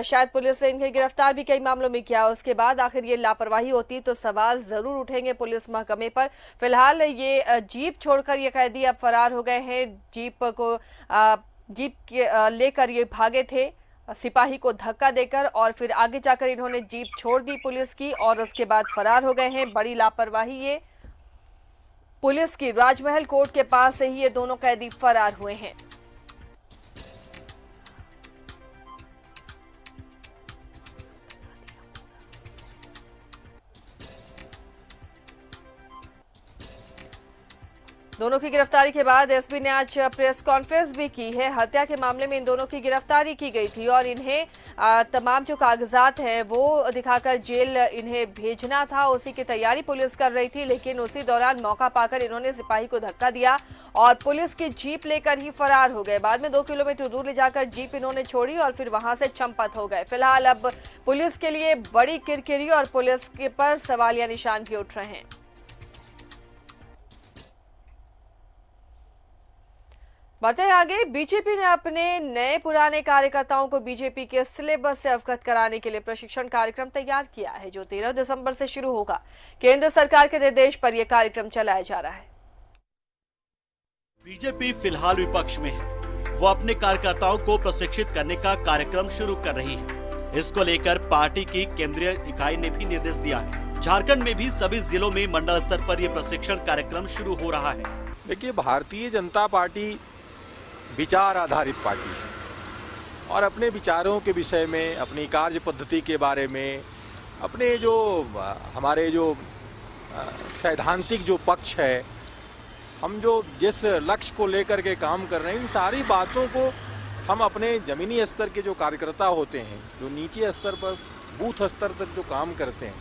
शायद पुलिस ने इन्हें गिरफ्तार भी कई मामलों में किया। उसके बाद आखिर ये लापरवाही होती तो सवाल जरूर उठेंगे पुलिस महकमे पर। फिलहाल ये जीप छोड़कर ये कैदी अब फरार हो गए हैं। जीप लेकर ये भागे थे, सिपाही को धक्का देकर, और फिर आगे जाकर इन्होंने जीप छोड़ दी पुलिस की और उसके बाद फरार हो गए हैं। बड़ी लापरवाही ये पुलिस की। राजमहल कोर्ट के पास से ही ये दोनों कैदी फरार हुए हैं। दोनों की गिरफ्तारी के बाद एसपी ने आज प्रेस कॉन्फ्रेंस भी की है। हत्या के मामले में इन दोनों की गिरफ्तारी की गई थी और इन्हें तमाम जो कागजात हैं वो दिखाकर जेल इन्हें भेजना था, उसी की तैयारी पुलिस कर रही थी। लेकिन उसी दौरान मौका पाकर इन्होंने सिपाही को धक्का दिया और पुलिस की जीप लेकर ही फरार हो गए। बाद में 2 किलोमीटर दूर ले जाकर जीप इन्होंने छोड़ी और फिर वहां से चंपत हो गए। फिलहाल अब पुलिस के लिए बड़ी किरकिरी और पुलिस के पर सवालिया निशान भी उठ रहे हैं। बढ़ते हैं आगे। बीजेपी ने अपने नए पुराने कार्यकर्ताओं को बीजेपी के सिलेबस से अवगत कराने के लिए प्रशिक्षण कार्यक्रम तैयार किया है जो 13 दिसंबर से शुरू होगा। केंद्र सरकार के निर्देश पर यह कार्यक्रम चलाया जा रहा है। बीजेपी फिलहाल विपक्ष में है, वो अपने कार्यकर्ताओं को प्रशिक्षित करने का कार्यक्रम शुरू कर रही है। इसको लेकर पार्टी की केंद्रीय इकाई ने भी निर्देश दिया है। झारखंड में भी सभी जिलों में मंडल स्तर पर यह प्रशिक्षण कार्यक्रम शुरू हो रहा है। देखिए, भारतीय जनता पार्टी विचार आधारित पार्टी है और अपने विचारों के विषय में, अपनी कार्य पद्धति के बारे में, अपने जो हमारे जो सैद्धांतिक जो पक्ष है, हम जो जिस लक्ष्य को लेकर के काम कर रहे हैं, इन सारी बातों को हम अपने ज़मीनी स्तर के जो कार्यकर्ता होते हैं, जो नीचे स्तर पर बूथ स्तर तक जो काम करते हैं,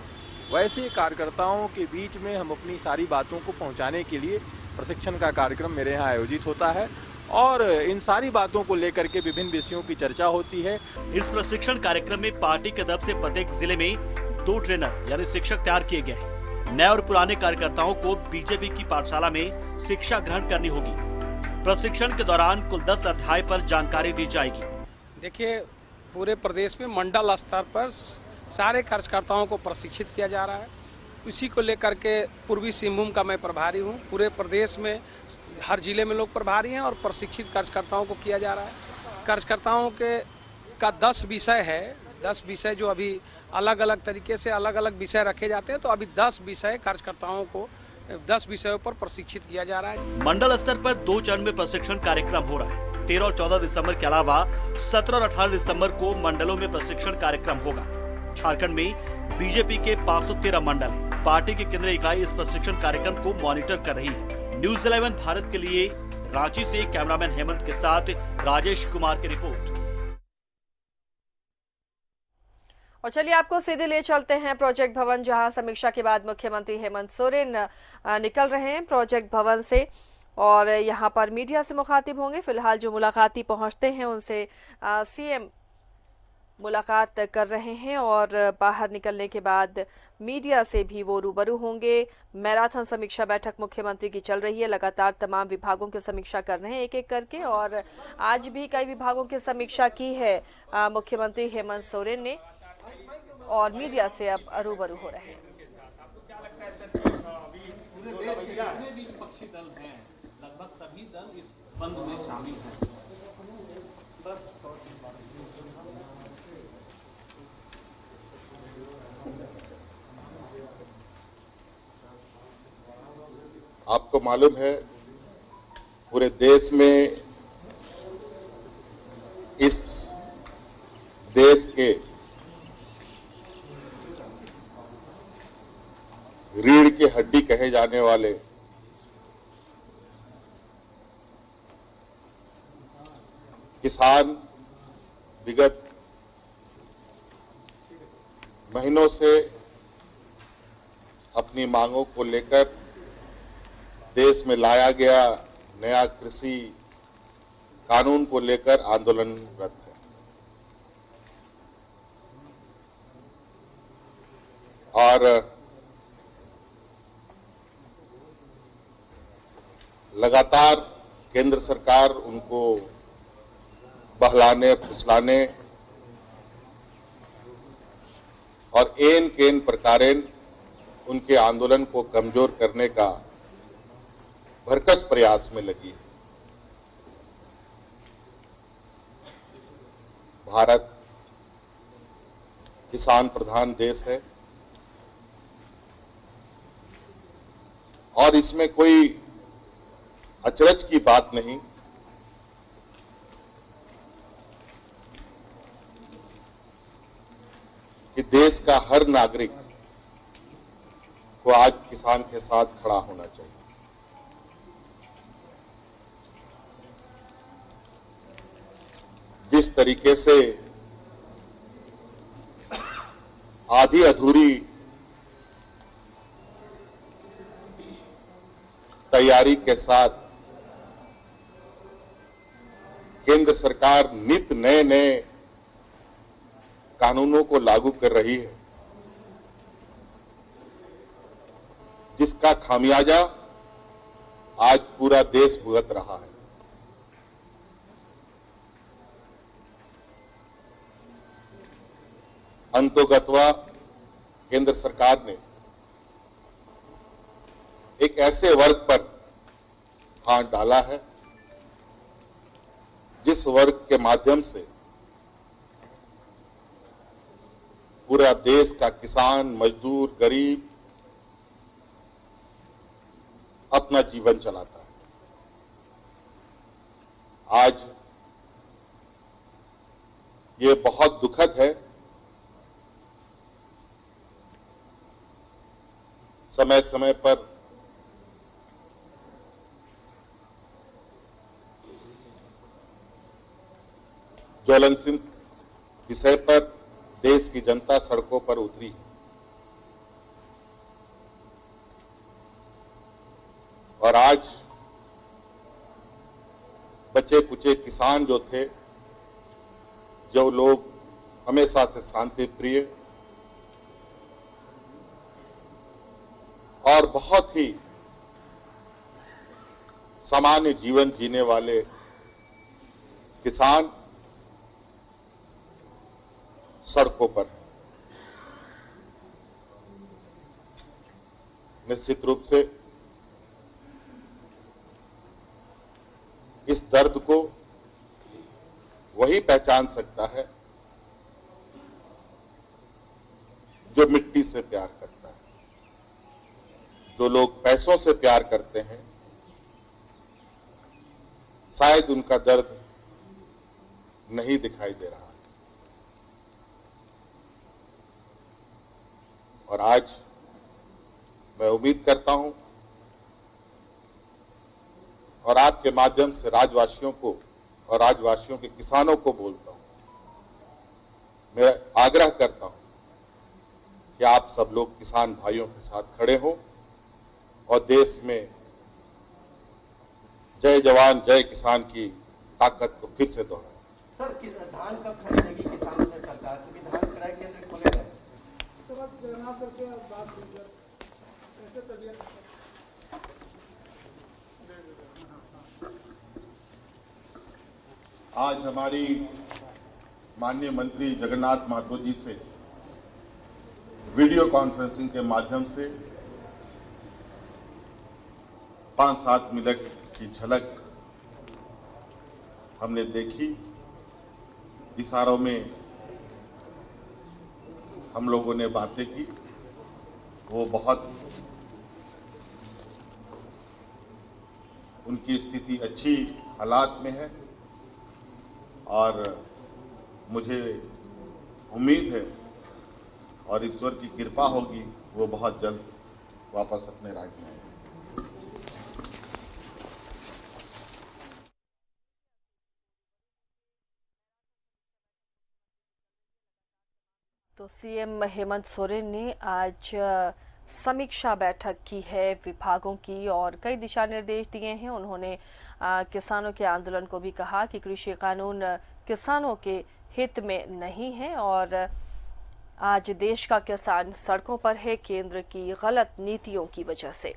वैसे कार्यकर्ताओं के बीच में हम अपनी सारी बातों को पहुंचाने के लिए प्रशिक्षण का कार्यक्रम मेरे यहाँ आयोजित होता है और इन सारी बातों को लेकर के विभिन्न विषयों की चर्चा होती है। इस प्रशिक्षण कार्यक्रम में पार्टी की तरफ से प्रत्येक जिले में 2 ट्रेनर यानी शिक्षक तैयार किए गए हैं। नए और पुराने कार्यकर्ताओं को बीजेपी की पाठशाला में शिक्षा ग्रहण करनी होगी। प्रशिक्षण के दौरान कुल 10 अध्याय पर जानकारी दी जाएगी। देखिए, पूरे प्रदेश में मंडल स्तर पर सारे कार्यकर्ताओं को प्रशिक्षित किया जा रहा है। इसी को लेकर के पूर्वी सिंहभूम का मैं प्रभारी हूँ। पूरे प्रदेश में हर जिले में लोग प्रभारी हैं और प्रशिक्षित कार्यकर्ताओं को किया जा रहा है। कार्यकर्ताओं का 10 विषय है, 10 विषय जो अभी अलग अलग तरीके से अलग अलग विषय रखे जाते हैं, तो अभी 10 विषय कार्यकर्ताओं को 10 विषयों पर प्रशिक्षित किया जा रहा है। मंडल स्तर पर 2 चरण में प्रशिक्षण कार्यक्रम हो रहा है। 13 और 14 दिसंबर के अलावा 17 और 18 दिसंबर को मंडलों में प्रशिक्षण कार्यक्रम होगा। झारखंड में बीजेपी के 513 मंडल हैं। पार्टी की केंद्रीय इकाई इस प्रशिक्षण कार्यक्रम को मॉनिटर कर रही है। न्यूज़ 11 भारत के लिए रांची से कैमरामैन हेमंत के साथ राजेश कुमार की रिपोर्ट। और चलिए आपको सीधे ले चलते हैं प्रोजेक्ट भवन, जहां समीक्षा के बाद मुख्यमंत्री हेमंत सोरेन निकल रहे हैं प्रोजेक्ट भवन से और यहां पर मीडिया से मुखातिब होंगे। फिलहाल जो मुलाकाती पहुंचते हैं उनसे सीएम मुलाकात कर रहे हैं और बाहर निकलने के बाद मीडिया से भी वो रूबरू होंगे। मैराथन समीक्षा बैठक मुख्यमंत्री की चल रही है। लगातार तमाम विभागों की समीक्षा कर रहे हैं एक एक करके, और आज भी कई विभागों की समीक्षा की है मुख्यमंत्री हेमंत सोरेन ने और मीडिया से अब रूबरू हो रहे हैं। पूरे देश के जितने भी विपक्षी दल हैं, लगभग सभी दल इस बंद में शामिल हैं। आपको मालूम है पूरे देश में इस देश के रीढ़ की हड्डी कहे जाने वाले किसान विगत महीनों से अपनी मांगों को लेकर देश में लाया गया नया कृषि कानून को लेकर आंदोलनरत है और लगातार केंद्र सरकार उनको बहलाने फुसलाने और एन केन प्रकारेण उनके आंदोलन को कमजोर करने का भरकस प्रयास में लगी है। भारत किसान प्रधान देश है और इसमें कोई अचरज की बात नहीं कि देश का हर नागरिक को आज किसान के साथ खड़ा होना चाहिए। जिस तरीके से आधी अधूरी तैयारी के साथ केंद्र सरकार नित नए नए कानूनों को लागू कर रही है, जिसका खामियाजा आज पूरा देश भुगत रहा है। अंतोगत्वा केंद्र सरकार ने एक ऐसे वर्ग पर हाथ डाला है जिस वर्ग के माध्यम से पूरा देश का किसान, मजदूर, गरीब अपना जीवन चलाता है। आज ये बहुत दुखद है, समय समय पर ज्वलनशील विषय पर देश की जनता सड़कों पर उतरी और आज बचे कुचे किसान जो थे, जो लोग हमेशा से शांति प्रिय और बहुत ही सामान्य जीवन जीने वाले किसान सड़कों पर हैं। निश्चित रूप से इस दर्द को वही पहचान सकता है जो मिट्टी से प्यार करता है। जो लोग पैसों से प्यार करते हैं, शायद उनका दर्द नहीं दिखाई दे रहा है। और आज मैं उम्मीद करता हूं और आपके माध्यम से राज्यवासियों को और राज्यवासियों के किसानों को बोलता हूं, मैं आग्रह करता हूं कि आप सब लोग किसान भाइयों के साथ खड़े हों और देश में जय जवान जय किसान की ताकत को फिर से दोहराएं। सर, धान कब खरीदेगी किसानों से सरकार, क्योंकि धान क्रय केंद्र खोले गए? आज हमारी माननीय मंत्री जगन्नाथ महतो जी से वीडियो कॉन्फ्रेंसिंग के माध्यम से 5-7 मिनट की झलक हमने देखी। इशारों में हम लोगों ने बातें की। वो बहुत उनकी स्थिति अच्छी हालात में है और मुझे उम्मीद है और ईश्वर की कृपा होगी वो बहुत जल्द वापस अपने राज्य में आएंगे। तो सीएम हेमंत सोरेन ने आज समीक्षा बैठक की है विभागों की और कई दिशा निर्देश दिए हैं। उन्होंने किसानों के आंदोलन को भी कहा कि कृषि कानून किसानों के हित में नहीं है और आज देश का किसान सड़कों पर है केंद्र की गलत नीतियों की वजह से।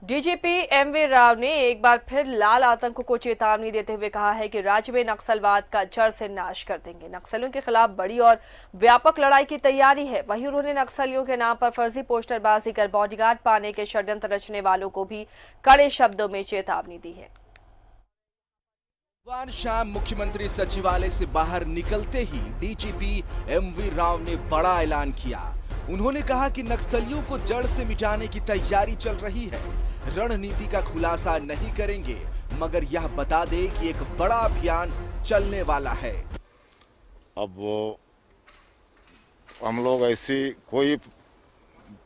डीजीपी एमवी राव ने एक बार फिर लाल आतंक को चेतावनी देते हुए कहा है कि राज्य में नक्सलवाद का जड़ से नाश कर देंगे। नक्सलियों के खिलाफ बड़ी और व्यापक लड़ाई की तैयारी है। वहीं उन्होंने नक्सलियों के नाम पर फर्जी पोस्टरबाजी कर बॉडीगार्ड पाने के षड्यंत्र रचने वालों को भी कड़े शब्दों में चेतावनी दी है। बुधवार शाम मुख्यमंत्री सचिवालय से बाहर निकलते ही डीजीपी एमवी राव ने बड़ा ऐलान किया। उन्होंने कहा कि नक्सलियों को जड़ से मिटाने की तैयारी चल रही है। रणनीति का खुलासा नहीं करेंगे, मगर यह बता दे कि एक बड़ा अभियान चलने वाला है। अब वो हम लोग ऐसी कोई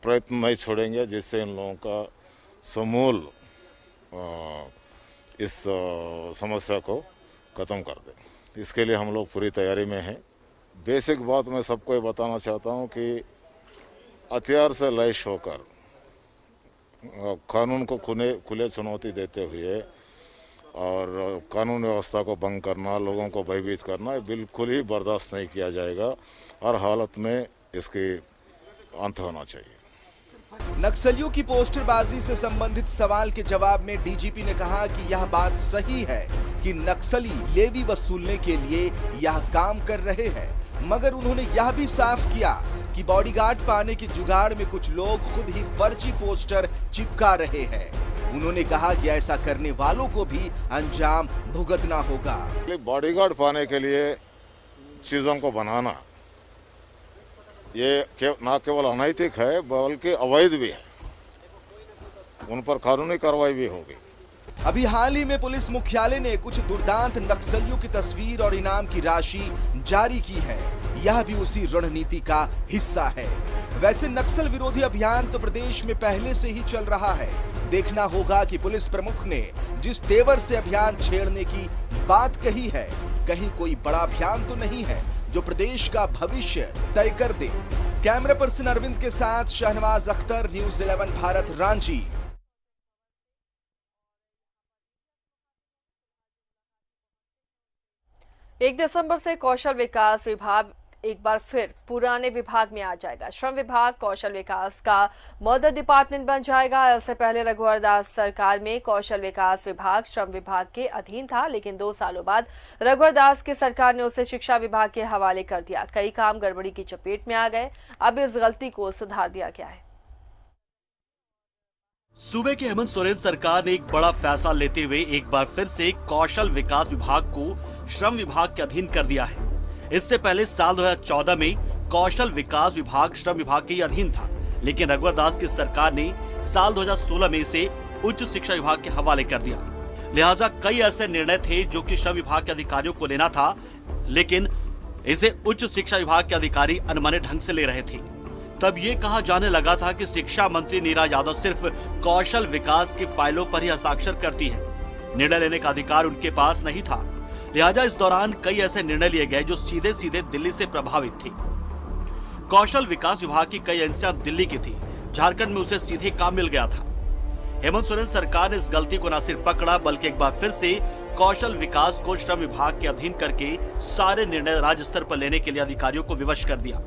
प्रयत्न नहीं छोड़ेंगे जिससे इन लोगों का समूल इस समस्या को खत्म कर दे। इसके लिए हम लोग पूरी तैयारी में हैं। बेसिक बात मैं सबको ये बताना चाहता हूँ कि हथियार से लैस होकर कानून को खुले चुनौती देते हुए और कानून व्यवस्था को भंग करना, लोगों को भयभीत करना बिल्कुल ही बर्दाश्त नहीं किया जाएगा। हर हालत में इसके अंत होना चाहिए। नक्सलियों की पोस्टरबाजी से संबंधित सवाल के जवाब में डीजीपी ने कहा कि यह बात सही है कि नक्सली लेवी वसूलने के लिए यह काम कर रहे हैं, मगर उन्होंने यह भी साफ किया कि बॉडीगार्ड पाने की जुगाड़ में कुछ लोग खुद ही फर्जी पोस्टर चिपका रहे हैं। उन्होंने कहा कि ऐसा करने वालों को भी अंजाम भुगतना होगा। बॉडीगार्ड पाने के लिए चीजों को बनाना ये न केवल अनैतिक है बल्कि अवैध भी है। उन पर कानूनी कार्रवाई भी होगी। अभी हाल ही में पुलिस मुख्यालय ने कुछ दुर्दांत नक्सलियों की तस्वीर और इनाम की राशि जारी की है। यह भी उसी रणनीति का हिस्सा है। वैसे नक्सल विरोधी अभियान तो प्रदेश में पहले से ही चल रहा है। देखना होगा कि पुलिस प्रमुख ने जिस तेवर से अभियान छेड़ने की बात कही है, कहीं कोई बड़ा अभियान तो नहीं है जो प्रदेश का भविष्य तय कर दे। कैमरा पर्सन अरविंद के साथ शहनवाज अख्तर, न्यूज़ 11 भारत, रांची। 1 दिसंबर से कौशल विकास विभाग एक बार फिर पुराने विभाग में आ जाएगा। श्रम विभाग कौशल विकास का मदर डिपार्टमेंट बन जाएगा। इससे पहले रघुवर दास सरकार में कौशल विकास विभाग श्रम विभाग के अधीन था, लेकिन 2 सालों बाद रघुवर दास की सरकार ने उसे शिक्षा विभाग के हवाले कर दिया। कई काम गड़बड़ी की चपेट में आ गए। अब इस गलती को सुधार दिया गया है। सूबे की हेमंत सोरेन सरकार ने एक बड़ा फैसला लेते हुए एक बार फिर से कौशल विकास विभाग को श्रम विभाग के अधीन कर दिया है। इससे पहले साल 2014 में कौशल विकास विभाग श्रम विभाग के अधीन था, लेकिन रघुवर दास की सरकार ने साल 2016 में इसे उच्च शिक्षा विभाग के हवाले कर दिया। लिहाजा कई ऐसे निर्णय थे जो कि श्रम विभाग के अधिकारियों को लेना था, लेकिन इसे उच्च शिक्षा विभाग के अधिकारी अनमने ढंग से ले रहे थे। तब ये कहा जाने लगा था कि शिक्षा मंत्री नीरा यादव सिर्फ कौशल विकास की फाइलों पर ही हस्ताक्षर करती है, निर्णय लेने का अधिकार उनके पास नहीं था। लिहाजा इस दौरान कई ऐसे निर्णय लिए गए जो सीधे सीधे दिल्ली से प्रभावित थे। कौशल विकास विभाग की कई एजेंसियां दिल्ली की थी, झारखंड में उसे सीधे काम मिल गया था। हेमंत सोरेन सरकार ने इस गलती को न सिर्फ पकड़ा, बल्कि एक बार फिर से कौशल विकास को श्रम विभाग के अधीन करके सारे निर्णय राज्य स्तर पर लेने के लिए अधिकारियों को विवश कर दिया।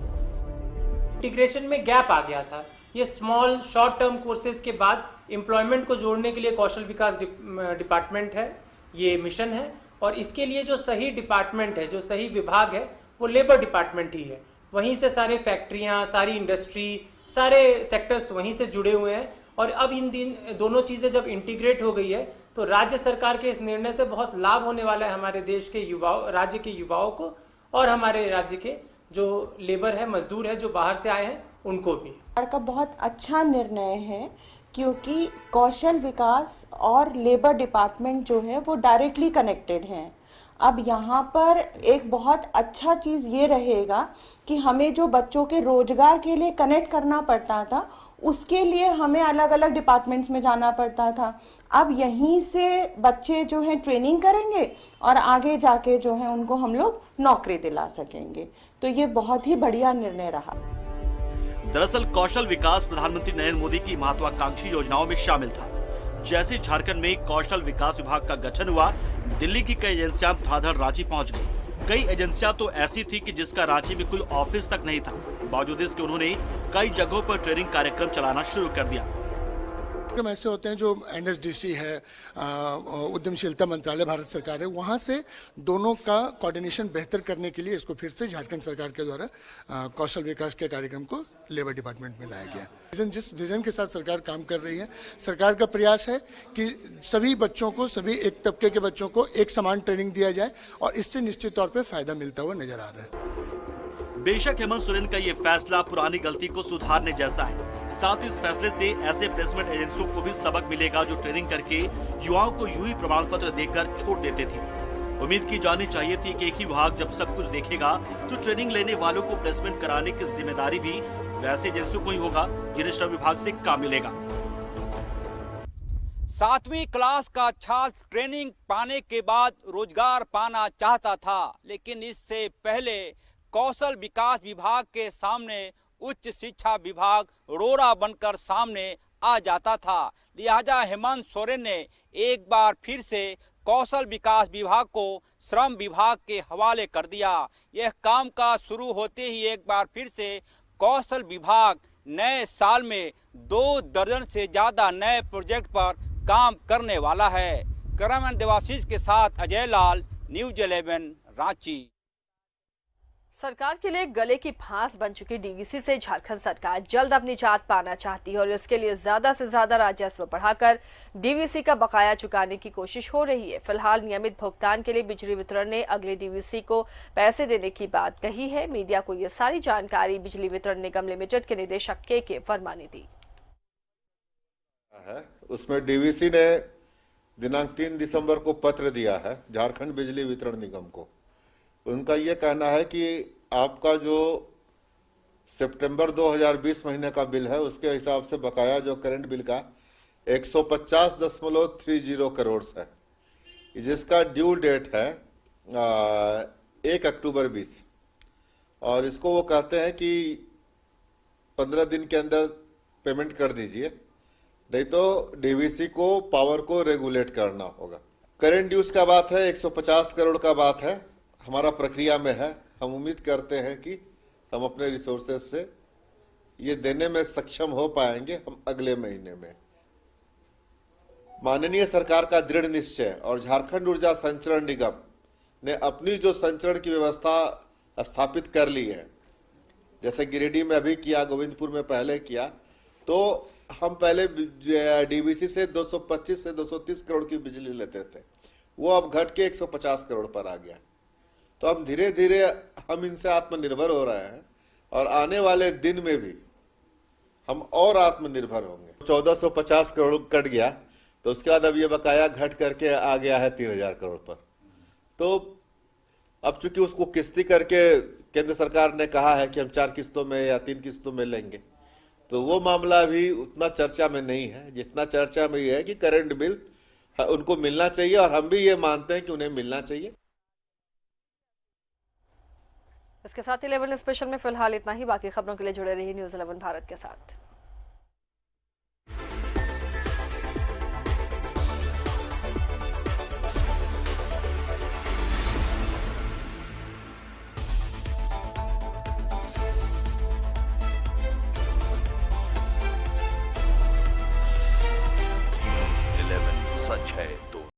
इंटीग्रेशन में गैप आ गया था। ये स्मॉल शॉर्ट टर्म कोर्सेज के बाद एम्प्लॉयमेंट को जोड़ने के लिए कौशल विकास डिपार्टमेंट है, ये मिशन है। और इसके लिए जो सही डिपार्टमेंट है, जो सही विभाग है, वो लेबर डिपार्टमेंट ही है। वहीं से सारे फैक्ट्रियां, सारी इंडस्ट्री, सारे सेक्टर्स वहीं से जुड़े हुए हैं। और अब इन दोनों चीज़ें जब इंटीग्रेट हो गई है तो राज्य सरकार के इस निर्णय से बहुत लाभ होने वाला है हमारे देश के युवाओं, राज्य के युवाओं को, और हमारे राज्य के जो लेबर है, मजदूर है, जो बाहर से आए हैं, उनको भी। सरकार का बहुत अच्छा निर्णय है, क्योंकि कौशल विकास और लेबर डिपार्टमेंट जो है वो डायरेक्टली कनेक्टेड हैं। अब यहाँ पर एक बहुत अच्छा चीज़ ये रहेगा कि हमें जो बच्चों के रोजगार के लिए कनेक्ट करना पड़ता था, उसके लिए हमें अलग अलग डिपार्टमेंट्स में जाना पड़ता था। अब यहीं से बच्चे जो हैं ट्रेनिंग करेंगे और आगे जाके जो है उनको हम लोग नौकरी दिला सकेंगे। तो ये बहुत ही बढ़िया निर्णय रहा। दरअसल कौशल विकास प्रधानमंत्री नरेंद्र मोदी की महत्वाकांक्षी योजनाओं में शामिल था। जैसे झारखंड में कौशल विकास विभाग का गठन हुआ, दिल्ली की कई एजेंसियां धड़ाधड़ रांची पहुंच गई। कई एजेंसियां तो ऐसी थी कि जिसका रांची में कोई ऑफिस तक नहीं था। बावजूद इसके उन्होंने कई जगहों पर ट्रेनिंग कार्यक्रम चलाना शुरू कर दिया। कार्यक्रम ऐसे होते हैं जो NSDC है, उद्यमशीलता मंत्रालय भारत सरकार है, वहाँ से दोनों का कोऑर्डिनेशन बेहतर करने के लिए इसको फिर से झारखंड सरकार के द्वारा कौशल विकास के कार्यक्रम को लेबर डिपार्टमेंट में लाया गया। जिस विजन के साथ सरकार काम कर रही है, सरकार का प्रयास है कि सभी बच्चों को, सभी एक तबके के बच्चों को एक समान ट्रेनिंग दिया जाए, और इससे निश्चित तौर पर फायदा मिलता हुआ नजर आ रहा है। बेशक हेमंत सोरेन का ये फैसला पुरानी गलती को सुधारने जैसा है। साथ ही इस फैसले से ऐसे प्लेसमेंट एजेंसियों को भी सबक मिलेगा जो ट्रेनिंग करके युवाओं को यूं प्रमाण पत्र देकर छोड़ देते थे। उम्मीद की जानी चाहिए थी कि एक ही विभाग जब सब कुछ देखेगा तो ट्रेनिंग लेने वालों को प्लेसमेंट कराने की जिम्मेदारी भी वैसे एजेंसियों को ही होगा जिन्हें श्रम विभाग से काम मिलेगा। 7वीं क्लास का छात्र ट्रेनिंग पाने के बाद रोजगार पाना चाहता था, लेकिन इससे पहले कौशल विकास विभाग के सामने उच्च शिक्षा विभाग रोड़ा बनकर सामने आ जाता था। लिहाजा हेमंत सोरेन ने एक बार फिर से कौशल विकास विभाग को श्रम विभाग के हवाले कर दिया। यह काम का शुरू होते ही एक बार फिर से कौशल विभाग नए साल में 2 दर्जन से ज्यादा नए प्रोजेक्ट पर काम करने वाला है। कैमरामैन देवाशीष के साथ अजय लाल, न्यूज 11 रांची। सरकार के लिए गले की फांस बन चुकी डीवीसी से झारखंड सरकार जल्द अपनी निजात पाना चाहती है और इसके लिए ज्यादा से ज्यादा राजस्व बढ़ाकर डीवीसी का बकाया चुकाने की कोशिश हो रही है। फिलहाल नियमित भुगतान के लिए बिजली वितरण ने अगले डीवीसी को पैसे देने की बात कही है। मीडिया को ये सारी जानकारी बिजली वितरण निगम लिमिटेड के निदेशक के वर्मा ने दी। उसमें डीवीसी ने दिनांक 3 दिसंबर को पत्र दिया है झारखंड बिजली वितरण निगम को। उनका ये कहना है कि आपका जो सितंबर 2020 महीने का बिल है उसके हिसाब से बकाया जो करंट बिल का 150.30 करोड़ है, जिसका ड्यू डेट है 1 अक्टूबर 20, और इसको वो कहते हैं कि 15 दिन के अंदर पेमेंट कर दीजिए, नहीं तो डीवीसी को पावर को रेगुलेट करना होगा। करंट ड्यूज का बात है 150 करोड़ का बात है, हमारा प्रक्रिया में है। हम उम्मीद करते हैं कि हम अपने रिसोर्सेज से ये देने में सक्षम हो पाएंगे हम अगले महीने में। माननीय सरकार का दृढ़ निश्चय और झारखंड ऊर्जा संचरण निगम ने अपनी जो संचरण की व्यवस्था स्थापित कर ली है, जैसे गिरिडीह में अभी किया, गोविंदपुर में पहले किया, तो हम पहले डीवीसी से 225 से 230 करोड़ की बिजली लेते थे, वो अब घट के 150 करोड़ पर आ गया। तो हम धीरे धीरे हम इनसे आत्मनिर्भर हो रहे हैं और आने वाले दिन में भी हम और आत्मनिर्भर होंगे। 1450 करोड़ कट गया, तो उसके बाद अब ये बकाया घट करके आ गया है 3000 करोड़ पर। तो अब चूंकि उसको किस्ती करके केंद्र सरकार ने कहा है कि हम 4 किस्तों में या 3 किस्तों में लेंगे, तो वो मामला भी उतना चर्चा में नहीं है। जितना चर्चा में ये है कि करंट बिल उनको मिलना चाहिए और हम भी ये मानते हैं कि उन्हें मिलना चाहिए। इसके साथ ही 11 स्पेशल में फिलहाल इतना ही। बाकी खबरों के लिए जुड़े रहिए न्यूज़ 11 भारत के साथ। सच है।